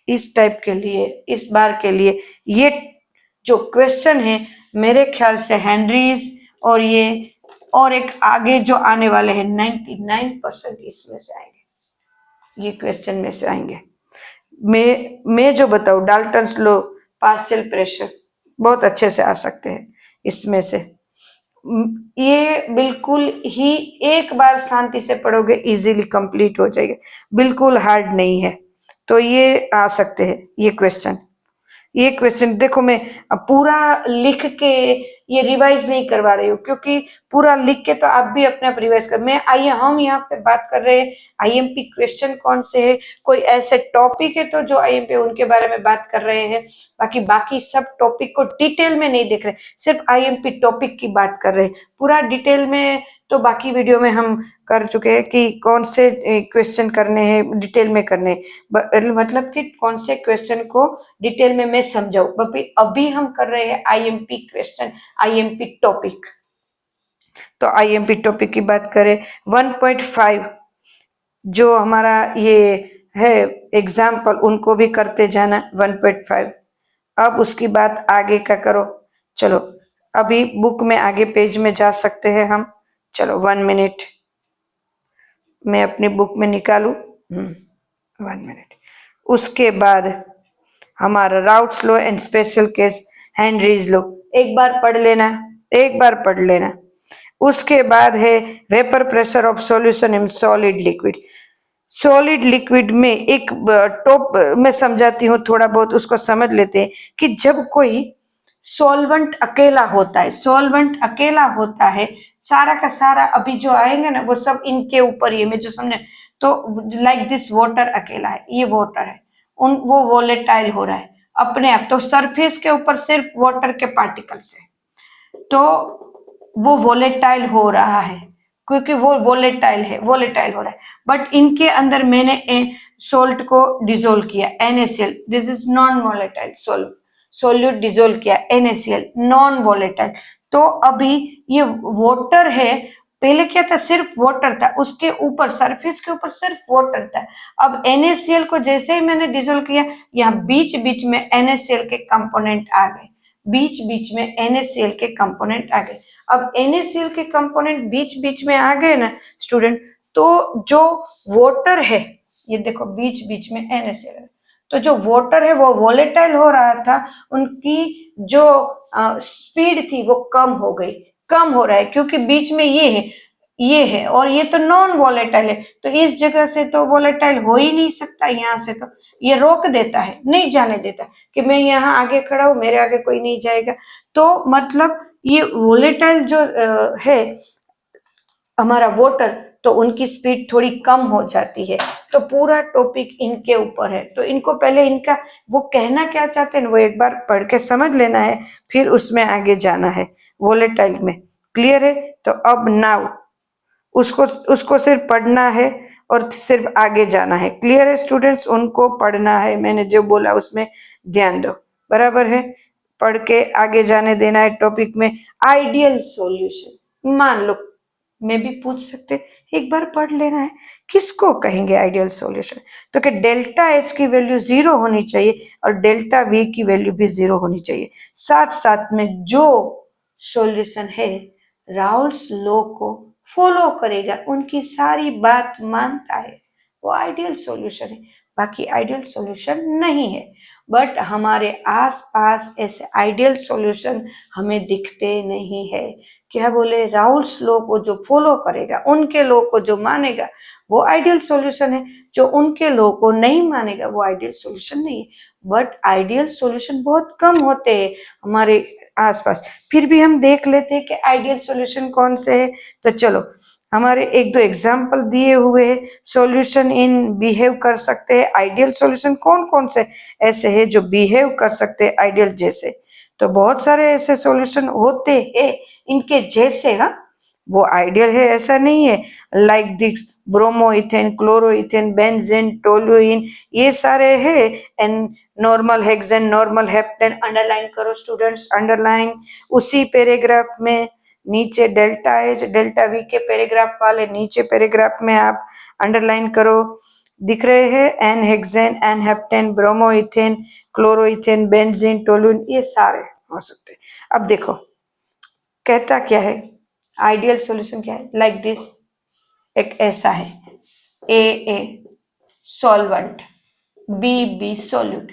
इस टाइप के लिए इस बार के लिए ये जो क्वेश्चन है मेरे ख्याल से हेनरीज और ये और एक आगे जो आने वाले हैं 99% इसमें से आएंगे, ये क्वेश्चन में से आएंगे। मैं जो बताऊं डाल्टन्स लॉ, पार्शियल प्रेशर बहुत अच्छे से आ सकते हैं इसमें से। ये बिल्कुल ही एक बार शांति से पढ़ोगे इजीली कंप्लीट हो जाएगा, बिल्कुल हार्ड नहीं है। तो ये आ सकते हैं ये क्वेश्चन देखो मैं पूरा लिख के ये रिवाइज नहीं करवा रही हूँ क्योंकि पूरा लिख के तो आप भी अपने आप रिवाइज कर। मैं आइए हम यहाँ पे बात कर रहे हैं आईएमपी क्वेश्चन कौन से है, कोई ऐसे टॉपिक है तो जो आईएमपी उनके बारे में बात कर रहे हैं, बाकी सब टॉपिक को डिटेल में नहीं देख रहे, सिर्फ आईएमपी टॉपिक की बात कर रहे हैं। पूरा डिटेल में तो बाकी वीडियो में हम कर चुके हैं कि कौन से क्वेश्चन करने हैं, डिटेल में करने मतलब कि कौन से क्वेश्चन को डिटेल में मैं समझाऊं। अभी हम कर रहे हैं आईएमपी क्वेश्चन, आईएमपी टॉपिक। तो आईएमपी टॉपिक की बात करें 1.5 जो हमारा ये है एग्जाम्पल उनको भी करते जाना 1.5। अब उसकी बात आगे का करो। चलो अभी बुक में आगे पेज में जा सकते हैं हम। चलो 1 मिनट मैं अपनी बुक में निकालू 1 मिनट। उसके बाद हमारा routes law and special case Henry's law एक बार पढ़ लेना। उसके बाद है vapour pressure of solution in solid liquid में एक टॉप में समझाती हूँ, थोड़ा बहुत उसको समझ लेते हैं कि जब कोई सॉल्वेंट अकेला होता है सारा का सारा अभी जो आएंगे ना वो सब इनके ऊपर ही मैं जो समझे तो लाइक दिस वाटर अकेला है, ये वाटर है वो वोलेटाइल हो रहा है अपने आप, तो सरफेस के ऊपर सिर्फ वाटर के पार्टिकल्स है तो वो वोलेटाइल हो रहा है क्योंकि वो वोलेटाइल हो रहा है। बट इनके अंदर मैंने सोल्ट को डिजोल्व किया NaCl, this is non volatile solute dissolve किया NaCl नॉन वोलेटाइल। तो अभी ये वाटर है, पहले क्या था सिर्फ वाटर था, उसके ऊपर सरफेस के ऊपर सिर्फ वाटर था। अब NaCl को जैसे ही मैंने डिजोल्व किया यहाँ बीच बीच में NaCl के कंपोनेंट आ गए, NaCl के कंपोनेंट आ गए। अब NaCl के कंपोनेंट बीच बीच में आ गए ना स्टूडेंट, तो जो वाटर है ये देखो बीच बीच में NaCl है, तो जो वाटर है वो वोलेटाइल हो रहा था, उनकी जो स्पीड थी वो कम हो रहा है क्योंकि बीच में ये है और ये तो नॉन वोलेटाइल है, तो इस जगह से तो वोलेटाइल हो ही नहीं सकता, यहाँ से तो ये रोक देता है, नहीं जाने देता कि मैं यहाँ आगे खड़ा हूं मेरे आगे कोई नहीं जाएगा। तो मतलब ये वोलेटाइल जो है हमारा वाटर, तो उनकी स्पीड थोड़ी कम हो जाती है। तो पूरा टॉपिक इनके ऊपर है, तो इनको पहले इनका वो कहना क्या चाहते हैं वो एक बार पढ़ के समझ लेना है, फिर उसमें आगे जाना है वोलेटाइल में। क्लियर है? तो अब नाउ उसको सिर्फ पढ़ना है और सिर्फ आगे जाना है। क्लियर है स्टूडेंट्स? उनको पढ़ना है, मैंने जो बोला उसमें ध्यान दो, बराबर है? पढ़ के आगे जाने देना है टॉपिक में। आइडियल सॉल्यूशन मान लो मैं भी पूछ सकते एक बार पढ़ लेना है, किसको कहेंगे आइडियल सॉल्यूशन? तो कि डेल्टा H की वैल्यू 0 होनी चाहिए और डेल्टा V की वैल्यू भी 0 होनी चाहिए। साथ साथ में जो सॉल्यूशन है राउल्स लॉ को फॉलो करेगा, उनकी सारी बात मानता है, वो आइडियल सॉल्यूशन है। बाकी आइडियल सॉल्यूशन नहीं है। बट हमारे आसपास ऐसे आइडियल सॉल्यूशन हमें दिखते नहीं है। क्या बोले? राउल्स लॉ को जो फॉलो करेगा, उनके लॉ को जो मानेगा वो आइडियल सॉल्यूशन है, जो उनके लॉ को नहीं मानेगा वो आइडियल सॉल्यूशन नहीं है। बट आइडियल सॉल्यूशन बहुत कम होते हैं हमारे आसपास, फिर भी हम देख लेते हैं कि आइडियल सॉल्यूशन कौन से है। तो चलो हमारे एक दो एग्जाम्पल दिए हुए हैं, सॉल्यूशन इन बिहेव कर सकते हैं। आइडियल सॉल्यूशन कौन कौन से ऐसे हैं जो बिहेव कर सकते हैं आइडियल जैसे? तो बहुत सारे ऐसे सॉल्यूशन होते हैं इनके जैसे, हाँ वो आइडियल है ऐसा नहीं है। Like this bromoethane, chloroethane, benzene, toluene, ये सारे है। And normal hexane, normal heptane, underline करो स्टूडेंट्स, अंडरलाइन। उसी पैराग्राफ में नीचे डेल्टा एच, डेल्टा वी के पैराग्राफ वाले नीचे पैराग्राफ में आप अंडरलाइन करो। दिख रहे हैं n hexane, n heptane, bromoethane, chloroethane, benzene, toluene, ये सारे हो सकते हैं। अब देखो कहता क्या है, आइडियल सॉल्यूशन क्या है, लाइक दिस। एक ऐसा है, A solvent, B solute.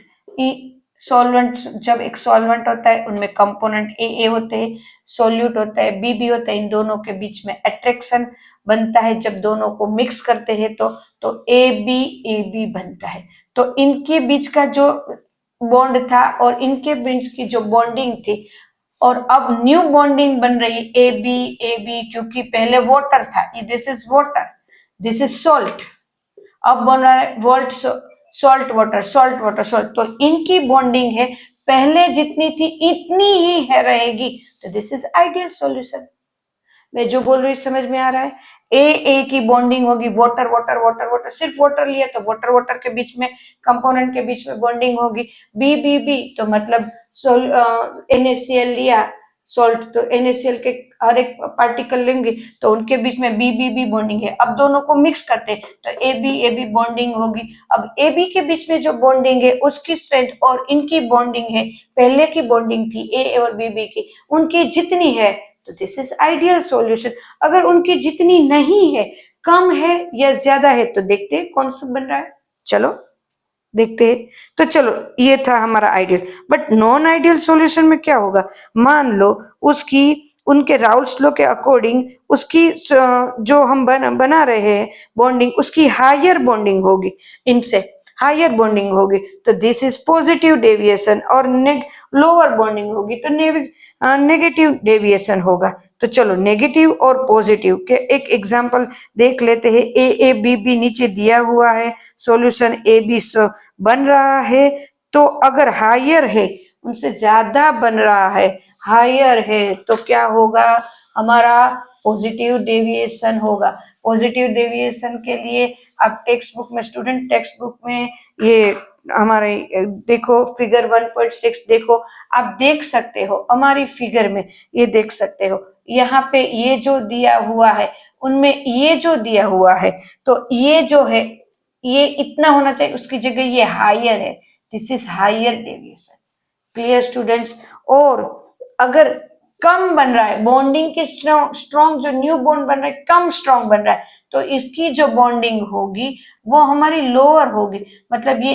Solvent, जब एक सॉल्वेंट होता है उनमें कंपोनेंट ए होते हैं, सॉल्यूट होता है बी होता है। इन दोनों के बीच में अट्रैक्शन बनता है, जब दोनों को मिक्स करते हैं तो ए बी बनता है। तो इनके बीच का जो बॉन्ड था और इनके बीच की जो बॉन्डिंग थी, और अब न्यू बॉन्डिंग बन रही ए बी, क्योंकि पहले वाटर था, this is water, this is salt, अब बन रहा है volt, salt water, salt water, salt. तो इनकी बॉन्डिंग है पहले जितनी थी इतनी ही है रहेगी। तो दिस इज आइडियल सॉल्यूशन। मैं जो बोल रही हूँ समझ में आ रहा है। ए की बॉन्डिंग होगी वाटर वाटर वाटर वाटर, सिर्फ वाटर लिया तो वाटर वाटर के बीच में, कंपोनेंट के बीच में बॉन्डिंग होगी। बी तो मतलब NaCl लिया सॉल्ट, तो NaCl के हर एक पार्टिकल लेंगे तो उनके बीच में बी बॉन्डिंग है। अब दोनों को मिक्स करते हैं तो ए बी बॉन्डिंग होगी। अब ए बी के बीच में जो बॉन्डिंग है उसकी स्ट्रेंथ और इनकी बॉन्डिंग है, पहले की बॉन्डिंग थी ए और बी की, उनकी जितनी है, तो दिस इज आइडियल सॉल्यूशन। अगर उनकी जितनी नहीं है, कम है या ज्यादा है, तो देखते हैं कौन सा बन रहा है। चलो देखते हैं। तो चलो ये था हमारा ideal. But non ideal solution में क्या होगा, मान लो उसकी, उनके राउल्स लॉ के अकॉर्डिंग उसकी जो हम बना रहे हैं बॉन्डिंग, उसकी हायर बॉन्डिंग होगी, इनसे हायर बॉन्डिंग होगी, तो दिस इज पॉजिटिव डेविएशन। और लोअर बॉन्डिंग होगी तो नेगेटिव डेविएशन होगा। तो चलो नेगेटिव और पॉजिटिव के एक एग्जांपल देख लेते हैं। ए बी नीचे दिया हुआ है, सॉल्यूशन ए बी बन रहा है। तो अगर हायर है, उनसे ज्यादा बन रहा है, हायर है, तो क्या होगा, हमारा पॉजिटिव डेविएशन होगा। पॉजिटिव डेविएशन के लिए आप टेक्स्ट बुक में, स्टूडेंट टेक्स्ट बुक में ये हमारे देखो फिगर 1.6 देखो, आप देख सकते हो हमारी फिगर में, ये देख सकते हो यहाँ पे ये जो दिया हुआ है, उनमें ये जो दिया हुआ है, तो ये जो है ये इतना होना चाहिए, उसकी जगह ये हायर है, this is higher deviation. Clear students. और अगर कम बन रहा है, बॉन्डिंग की स्ट्रॉन्ग जो न्यू बॉन्ड बन रहा है कम स्ट्रॉन्ग बन रहा है, तो इसकी जो बॉन्डिंग होगी वो हमारी लोअर होगी, मतलब ये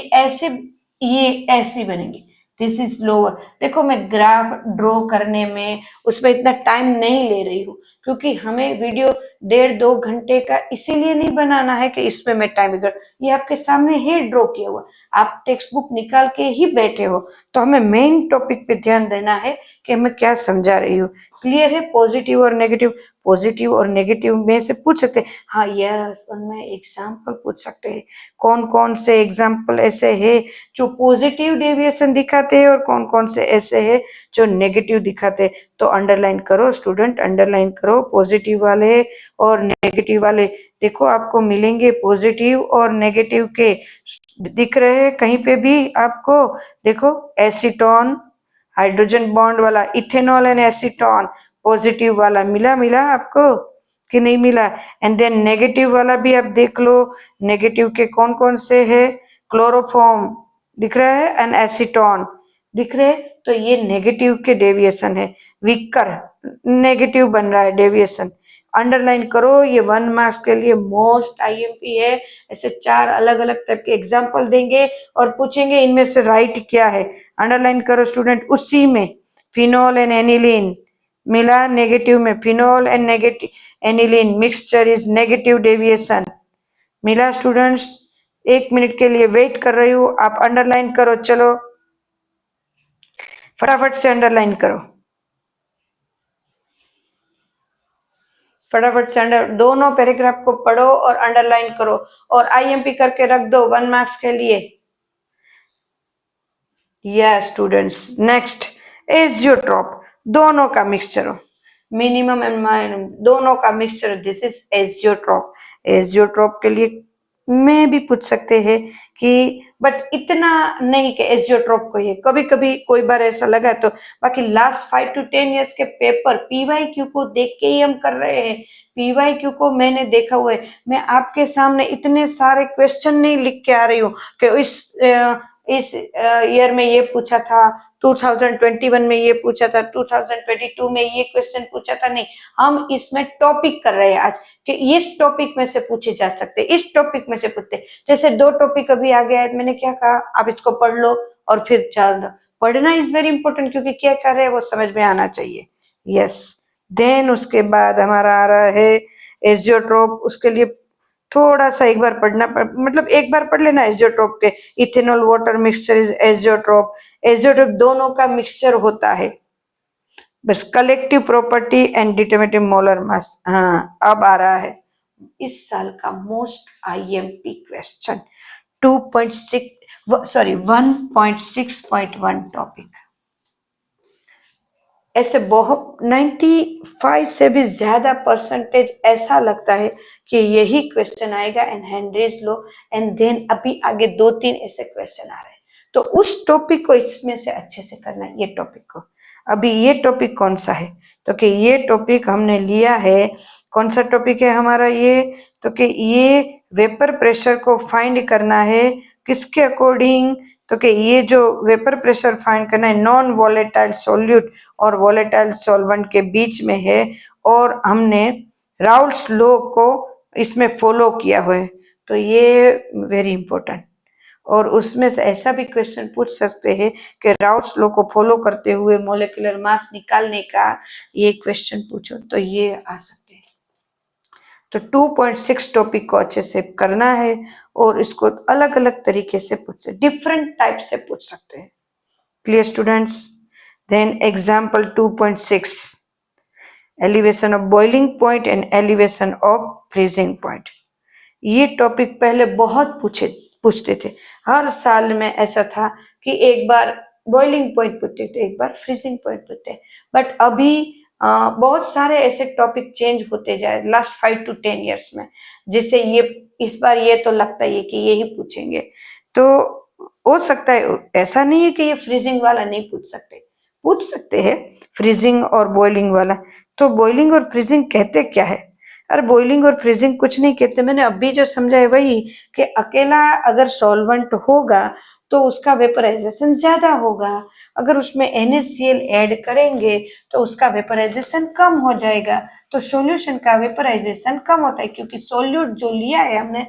ऐसी बनेगी, दिस इज लोअर। देखो मैं ग्राफ ड्रॉ करने में उसमें इतना टाइम नहीं ले रही हूँ, क्योंकि हमें वीडियो 1.5-2 घंटे का इसीलिए नहीं बनाना है कि इसमें मैं टाइम कर, ये आपके सामने ही ड्रॉ किया हुआ, आप टेक्स्ट बुक निकाल के ही बैठे हो, तो हमें मेन टॉपिक पे ध्यान देना है कि मैं क्या समझा रही हूँ। क्लियर है। पॉजिटिव और नेगेटिव, पॉजिटिव और नेगेटिव में से पूछ सकते हैं, हाँ यस, उनमें एग्जाम्पल पूछ सकते हैं। कौन कौन से एग्जाम्पल ऐसे है जो पॉजिटिव डेविएशन दिखाते हैं और कौन कौन से ऐसे है जो नेगेटिव दिखाते हैं। तो अंडरलाइन करो स्टूडेंट, अंडरलाइन करो पॉजिटिव वाले और नेगेटिव वाले। देखो आपको मिलेंगे पॉजिटिव और नेगेटिव के, दिख रहे हैं कहीं पे भी आपको। देखो एसीटोन, हाइड्रोजन बॉन्ड वाला इथेनॉल एंड एसीटोन, पॉजिटिव वाला मिला आपको कि नहीं मिला। एंड देन नेगेटिव वाला भी आप देख लो, नेगेटिव के कौन कौन से है, क्लोरोफॉर्म दिख रहा है एंड एसीटोन दिख रहे, तो ये नेगेटिव के डेविएशन है। विकर नेगेटिव बन रहा है डेविएशन, अंडरलाइन करो। ये 1 मार्क्स के लिए मोस्ट आईएमपी है। ऐसे 4 अलग अलग टाइप के एग्जाम्पल देंगे और पूछेंगे इनमें से राइट क्या है, अंडरलाइन करो स्टूडेंट। उसी में फिनोल एंड एनिलीन मिला नेगेटिव में, phenol and negative aniline mixture is negative deviation मिला स्टूडेंट्स। 1 मिनट के लिए वेट कर रही हूँ, आप अंडरलाइन करो। चलो फटाफट से अंडरलाइन करो, फटाफट से दोनों पैराग्राफ को पढ़ो और अंडरलाइन करो और आईएमपी करके रख दो 1 मार्क्स के लिए। यस स्टूडेंट्स, नेक्स्ट एजियोट्रॉप, दोनों का मिक्सचर हो। मिनिमम एंड दोनों का mixture, this is azeotrope. Azeotrope के लिए में भी पूछ सकते हैं कि बट इतना नहीं कि एजियोट्रॉप को ये, कभी कभी कोई बार ऐसा लगा तो, बाकी लास्ट 5 to 10 इयर्स के पेपर पीवाईक्यू को देख के ही हम कर रहे हैं। पीवाईक्यू को मैंने देखा हुआ है, मैं आपके सामने इतने सारे क्वेश्चन नहीं लिख के आ रही हूँ कि इस ईयर में ये पूछा था, 2021 में ये पूछा था, 2022 में ये क्वेश्चन पूछा था, नहीं, हम इसमें टॉपिक कर रहे हैं आज कि इस टॉपिक में से पूछे जा सकते, इस टॉपिक में से पूछते। जैसे 2 टॉपिक अभी आ गया है, मैंने क्या कहा, आप इसको पढ़ लो और फिर चल दो। पढ़ना इज वेरी इंपॉर्टेंट, क्योंकि क्या कर रहे हैं वो समझ में आना चाहिए। यस, देन उसके बाद हमारा आ रहा है एजियोट्रोप। उसके लिए थोड़ा सा एक बार मतलब एक बार पढ़ लेना एजियोट्रोप के। Ethanol water mixture is azeotrope. Azeotrope दोनों का मिक्सचर होता है, बस colligative property and determinative molar mass. हाँ, अब आ रहा है इस साल का मोस्ट आईएमपी क्वेश्चन 1.6.1 टॉपिक। ऐसे बहुत 95 से भी ज्यादा परसेंटेज ऐसा लगता है कि यही क्वेश्चन आएगा and Henry's law, and then अभी आगे 2-3 ऐसे क्वेश्चन आ रहे हैं। तो उस टॉपिक को इसमें से अच्छे से करना है, ये टॉपिक को। अभी ये टॉपिक कौन सा है, तो कि ये टॉपिक हमने लिया है, कौन सा टॉपिक है हमारा ये, तो कि ये वेपर प्रेशर को फाइंड करना है, किसके अकॉर्डिंग, तो कि ये जो वेपर प्रेशर फाइंड करना है नॉन वॉलेटाइल सॉल्यूट और वॉलेटाइल सॉल्वेंट के बीच में है, और हमने राउल्ट्स लॉ को इसमें फॉलो किया हुआ है। तो ये वेरी इंपॉर्टेंट, और उसमें से ऐसा भी क्वेश्चन पूछ सकते हैं कि राउल्ट्स लॉ को फॉलो करते हुए मोलिकुलर मास निकालने का ये क्वेश्चन पूछो, तो ये आ सकते हैं। तो 2.6 टॉपिक को अच्छे से करना है, और इसको अलग अलग तरीके से पूछ सकते, डिफरेंट टाइप से पूछ सकते हैं। Clear students? Then example 2.6, elevation of boiling point and elevation of freezing point. ये टॉपिक पहले बहुत पूछते थे, हर साल में ऐसा था कि एक बार बॉइलिंग पॉइंट पूछते थे, एक बार फ्रीजिंग पॉइंट पूछते, बट अभी बहुत सारे ऐसे टॉपिक चेंज होते जाए लास्ट 5 to 10 इयर्स में, जैसे ये इस बार ये तो लगता है कि यही पूछेंगे। तो हो सकता है, ऐसा नहीं है कि ये फ्रीजिंग वाला नहीं पूछ सकते हैं फ्रीजिंग और बॉइलिंग वाला। तो बॉइलिंग और फ्रीजिंग कहते क्या है? अरे बॉइलिंग और फ्रीजिंग कुछ नहीं कहते, मैंने अभी जो समझा है वही, कि अकेला अगर सॉल्वेंट होगा तो उसका वेपराइजेशन ज्यादा होगा, अगर उसमें NaCl ऐड करेंगे तो उसका वेपराइजेशन कम हो जाएगा। तो सॉल्यूशन का वेपराइजेशन कम होता है, क्योंकि सॉल्यूट जो लिया है हमने,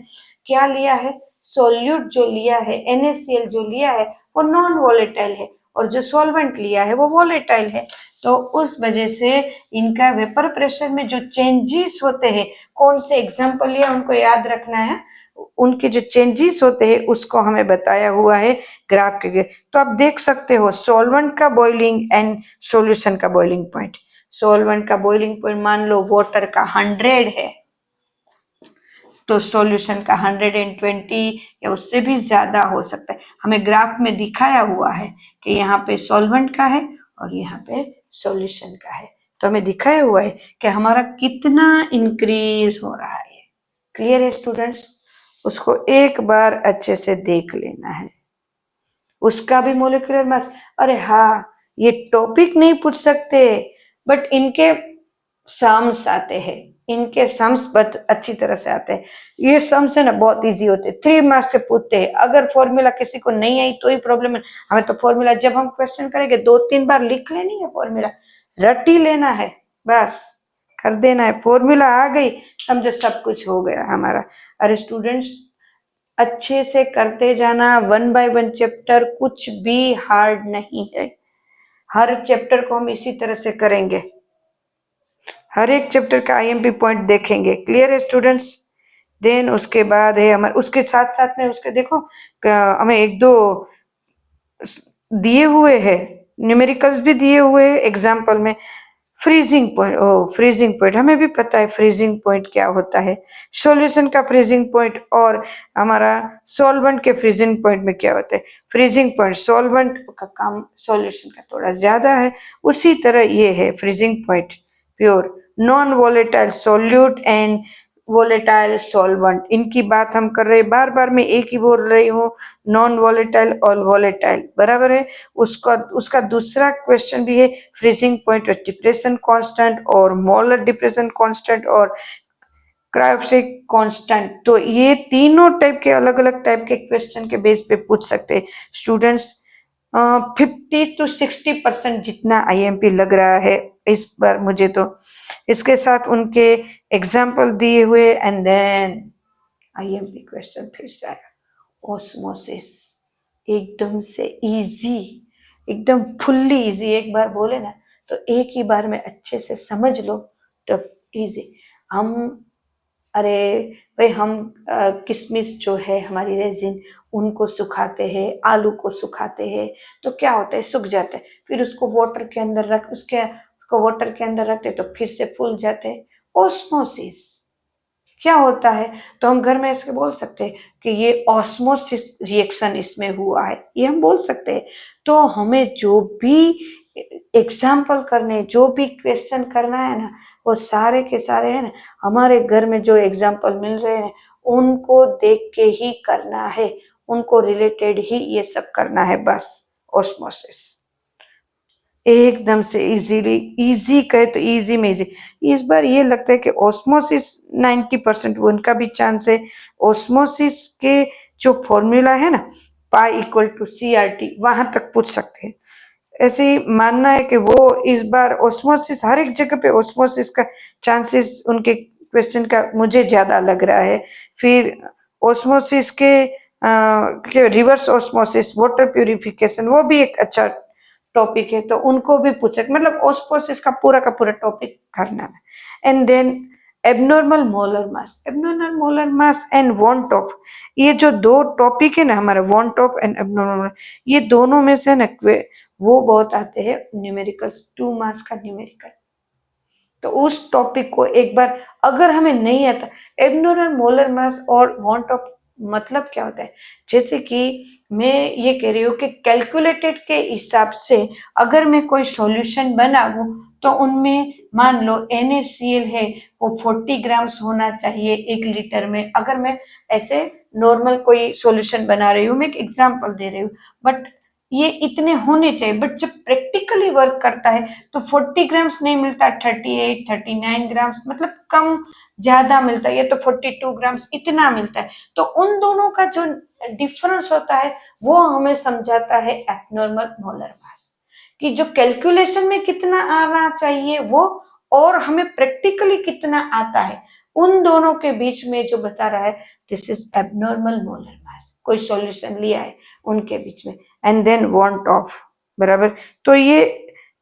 क्या लिया है, सॉल्यूट जो लिया है, NaCl जो लिया है वो नॉन वॉलेटाइल है, और जो सॉल्वेंट लिया है वो वॉलेटाइल है। तो उस वजह से इनका वेपर प्रेशर में जो चेंजेस होते हैं, कौन से एग्जाम्पल लिया उनको याद रखना है, उनके जो चेंजेस होते हैं उसको हमें बताया हुआ है ग्राफ के। तो आप देख सकते हो सॉल्वेंट का बॉइलिंग एंड सॉल्यूशन का बॉइलिंग पॉइंट। सॉल्वेंट का बॉइलिंग पॉइंट मान लो वाटर का 100 है, तो सॉल्यूशन का 120 या उससे भी ज्यादा हो सकता है। हमें ग्राफ में दिखाया हुआ है कि यहाँ पे सॉल्वेंट का है और यहाँ पे सॉल्यूशन का है, तो हमें दिखाया हुआ है कि हमारा कितना इंक्रीज हो रहा है। क्लियर है स्टूडेंट्स? उसको एक बार अच्छे से देख लेना है, उसका भी मोलिकुलर मास। अरे हाँ, ये टॉपिक नहीं पूछ सकते, बट इनके सम्स आते हैं, इनके सम्स अच्छी तरह से आते हैं। ये सम्स है ना, बहुत इजी होते हैं, 3 मार्क्स से पूछते हैं। अगर फॉर्मूला किसी को नहीं आई तो ही प्रॉब्लम है, हमें तो फॉर्मूला जब हम क्वेश्चन करेंगे 2-3 बार लिख लेनी है, फॉर्मूला रट ही लेना है, बस कर देना है, फॉर्मूला आ गई समझो सब कुछ हो गया हमारा। अरे स्टूडेंट्स, अच्छे से करते जाना, 1 by 1 चैप्टर कुछ भी हार्ड नहीं है, हर चैप्टर को हम इसी तरह से करेंगे, हर एक चैप्टर का आईएमपी पॉइंट देखेंगे। क्लियर है स्टूडेंट्स? देन उसके बाद है हमारे, उसके साथ साथ में उसके देखो हमें 1-2 दिए हुए हैं, न्यूमेरिकल्स भी दिए हुए हैं एग्जाम्पल में। फ्रीजिंग पॉइंट, फ्रीजिंग पॉइंट हमें भी पता है फ्रीजिंग पॉइंट क्या होता है, सॉल्यूशन का फ्रीजिंग पॉइंट और हमारा सॉल्वेंट के फ्रीजिंग पॉइंट में क्या होता है। फ्रीजिंग पॉइंट सॉल्वेंट का काम सॉल्यूशन का थोड़ा ज्यादा है, उसी तरह ये है freezing point. Pure, non volatile solute and volatile solvent. इनकी बात हम कर रहे हैं, बार बार मैं एक ही बोल रही हूँ, नॉन वोलेटाइल और वोलेटाइल, बराबर है। उसका दूसरा क्वेश्चन भी है, फ्रीजिंग पॉइंट और डिप्रेशन कांस्टेंट और मोलर डिप्रेशन कांस्टेंट और क्रायोप्सिक कांस्टेंट। तो ये तीनों टाइप के अलग अलग टाइप के क्वेश्चन के बेस पे पूछ सकते हैं स्टूडेंट्स। 50 to 60% जितना आईएमपी लग रहा है इस बार मुझे तो। इसके साथ उनके एग्जाम्पल दिए हुए एंड देन आईएमपी क्वेश्चन फिर से आया, ऑस्मोसिस, एकदम से इजी, एकदम फुल्ली इजी। एक बार बोले ना तो एक ही बार में अच्छे से समझ लो तो इजी। हम अरे भाई हम किशमिश जो है हमारी रेजिन, उनको सुखाते हैं, आलू को सुखाते हैं तो क्या होता है, सूख जाते हैं, फिर उसको वाटर के अंदर रख उसको वाटर के अंदर रखते तो फिर से फूल जाते हैं। ऑस्मोसिस क्या होता है, तो हम घर में इसके बोल सकते हैं कि ये ऑस्मोसिस रिएक्शन इसमें हुआ है, ये हम बोल सकते हैं। तो हमें जो भी एग्जाम्पल करने, जो भी क्वेश्चन करना है ना, वो सारे के सारे है ना, हमारे घर में जो एग्जाम्पल मिल रहे हैं उनको देख के ही करना है, उनको रिलेटेड ही ये सब करना है बस। ऑस्मोसिस एकदम से इजीली, इजी कहे तो इजी में इजी। इस बार ये लगता है कि ऑस्मोसिस 90% उनका भी चांस है। ऑस्मोसिस के जो फॉर्मूला है ना, पाई इक्वल टू CRT, वहां तक पूछ सकते हैं। ऐसे ही मानना है कि वो इस बार ऑस्मोसिस, हर एक जगह पे ऑस्मोसिस का चांसेस उनके क्वेश्चन का मुझे ज्यादा लग रहा है। फिर ऑस्मोसिस के रिवर्स ऑस्मोसिस, वाटर प्यूरिफिकेशन, वो भी एक अच्छा टॉपिक है, तो उनको भी पूछे, मतलब ऑस्मोसिस का पूरा टॉपिक करना है। And then abnormal molar mass and van't Hoff, ये जो दो टॉपिक है ना हमारा, वांट ऑफ एंड एबनॉर्मल, ये दोनों में से ना वो बहुत आते हैं न्यूमेरिकल्स, 2 मार्क्स का न्यूमेरिकल। तो उस टॉपिक को एक बार, अगर हमें नहीं आता एबनॉर्मल मोलर मास और वांट ऑफ मतलब क्या होता है, जैसे कि मैं ये कह रही हूँ कि कैलकुलेटेड के हिसाब से अगर मैं कोई सॉल्यूशन बनाऊं तो उनमें मान लो NaCl है, वो 40 ग्राम्स होना चाहिए 1 लीटर में। अगर मैं ऐसे नॉर्मल कोई सॉल्यूशन बना रही हूँ, मैं एक एग्जांपल दे रही हूँ, बट ये इतने होने चाहिए, बट जब प्रैक्टिकली वर्क करता है तो 40 ग्राम्स नहीं मिलता, 38 39 ग्राम्स, मतलब कम ज्यादा मिलता है, ये तो 42 ग्राम्स इतना मिलता है। तो उन दोनों का जो डिफरेंस होता है वो हमें समझाता है एब्नॉर्मल मोलर मास, कि जो कैलकुलेशन में कितना आना चाहिए वो, और हमें प्रैक्टिकली कितना आता है, उन दोनों के बीच में जो बता रहा है, this is abnormal molar mass. कोई सॉल्यूशन लिया है उनके बीच में, एंड देन वांट ऑफ, बराबर। तो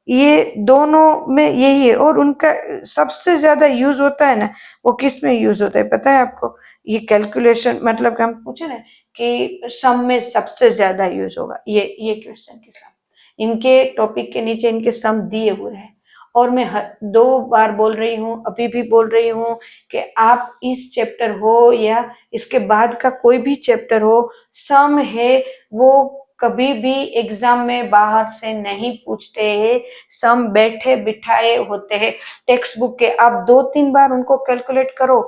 ये दोनों में यही है, और उनका सबसे ज्यादा यूज होता है ना, वो किस में यूज होता है पता है आपको? ये कैलकुलेशन, मतलब हम पूछे ना कि सम में सबसे ज्यादा यूज होगा, ये क्वेश्चन के सम, इनके टॉपिक के नीचे इनके सम दिए हुए हैं। और मैं 2 बार बोल रही हूँ, अभी भी बोल रही हूँ कि आप इस चैप्टर हो या इसके बाद का कोई भी चैप्टर हो, सम है वो कभी भी एग्जाम में बाहर से नहीं पूछते हैं। सम बैठे बिठाए होते हैं टेक्स्ट बुक के, आप 2-3 बार उनको कैलकुलेट करो,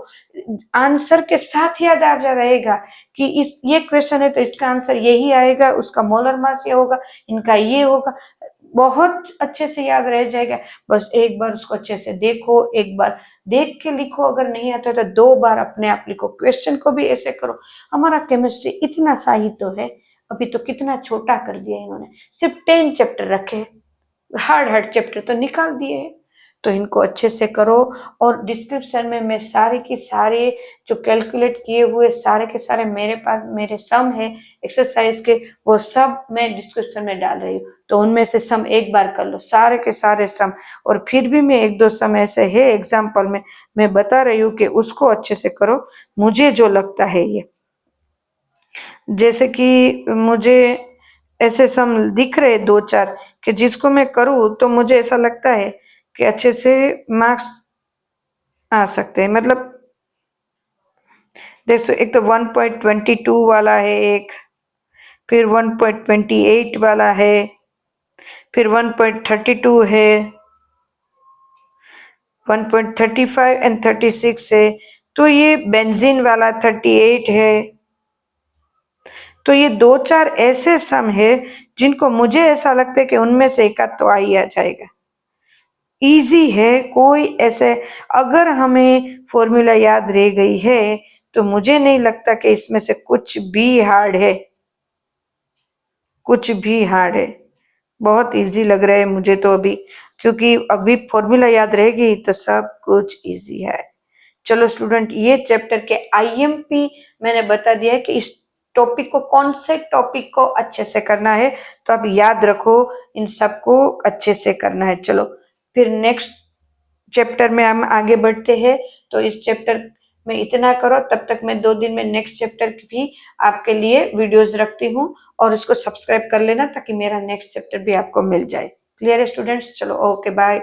आंसर के साथ याद आ जा रहेगा कि इस ये क्वेश्चन है तो इसका आंसर यही आएगा, उसका मोलर मास ये होगा, इनका ये होगा, बहुत अच्छे से याद रह जाएगा। बस एक बार उसको अच्छे से देखो, एक बार देख के लिखो, अगर नहीं आता तो 2 बार अपने आप लिखो, क्वेश्चन को भी ऐसे करो। हमारा केमिस्ट्री इतना सा ही तो है, अभी तो कितना छोटा कर दिया इन्होंने, सिर्फ 10 चैप्टर रखे, हार्ड चैप्टर तो निकाल दिए हैं। तो इनको अच्छे से करो, और डिस्क्रिप्शन में मैं सारे की सारे जो कैलकुलेट किए हुए सारे के सारे मेरे पास मेरे सम है एक्सरसाइज के, वो सब मैं डिस्क्रिप्शन में डाल रही हूँ, तो उनमें से सम एक बार कर लो, सारे के सारे सम। और फिर भी मैं 1-2 सम ऐसे है एग्जाम्पल में मैं बता रही हूँ कि उसको अच्छे से करो। मुझे जो लगता है ये, जैसे कि मुझे ऐसे सम दिख रहे 2-4 कि जिसको मैं करूँ तो मुझे ऐसा लगता है कि अच्छे से मार्क्स आ सकते हैं। मतलब देखो, एक तो 1.22 वाला है एक, फिर 1.28 वाला है, फिर 1.32 है, 1.35 एंड 36 है, तो ये बेंजीन वाला 38 है। तो ये 2-4 ऐसे सम है जिनको मुझे ऐसा लगता है कि उनमें से एक आध तो आ ही आ जाएगा। इजी है, कोई ऐसे अगर हमें फॉर्मूला याद रह गई है तो मुझे नहीं लगता कि इसमें से कुछ भी हार्ड है, कुछ भी हार्ड है। बहुत इजी लग रहा है मुझे तो अभी, क्योंकि अभी फॉर्मूला याद रहेगी तो सब कुछ इजी है। चलो स्टूडेंट, ये चैप्टर के आईएमपी मैंने बता दिया है कि इस टॉपिक को, कौन से टॉपिक को अच्छे से करना है, तो आप याद रखो इन सबको अच्छे से करना है। चलो फिर नेक्स्ट चैप्टर में हम आगे बढ़ते हैं। तो इस चैप्टर में इतना करो, तब तक मैं 2 दिन में नेक्स्ट चैप्टर की भी आपके लिए वीडियोस रखती हूँ, और उसको सब्सक्राइब कर लेना ताकि मेरा नेक्स्ट चैप्टर भी आपको मिल जाए। क्लियर है स्टूडेंट्स? चलो ओके बाय।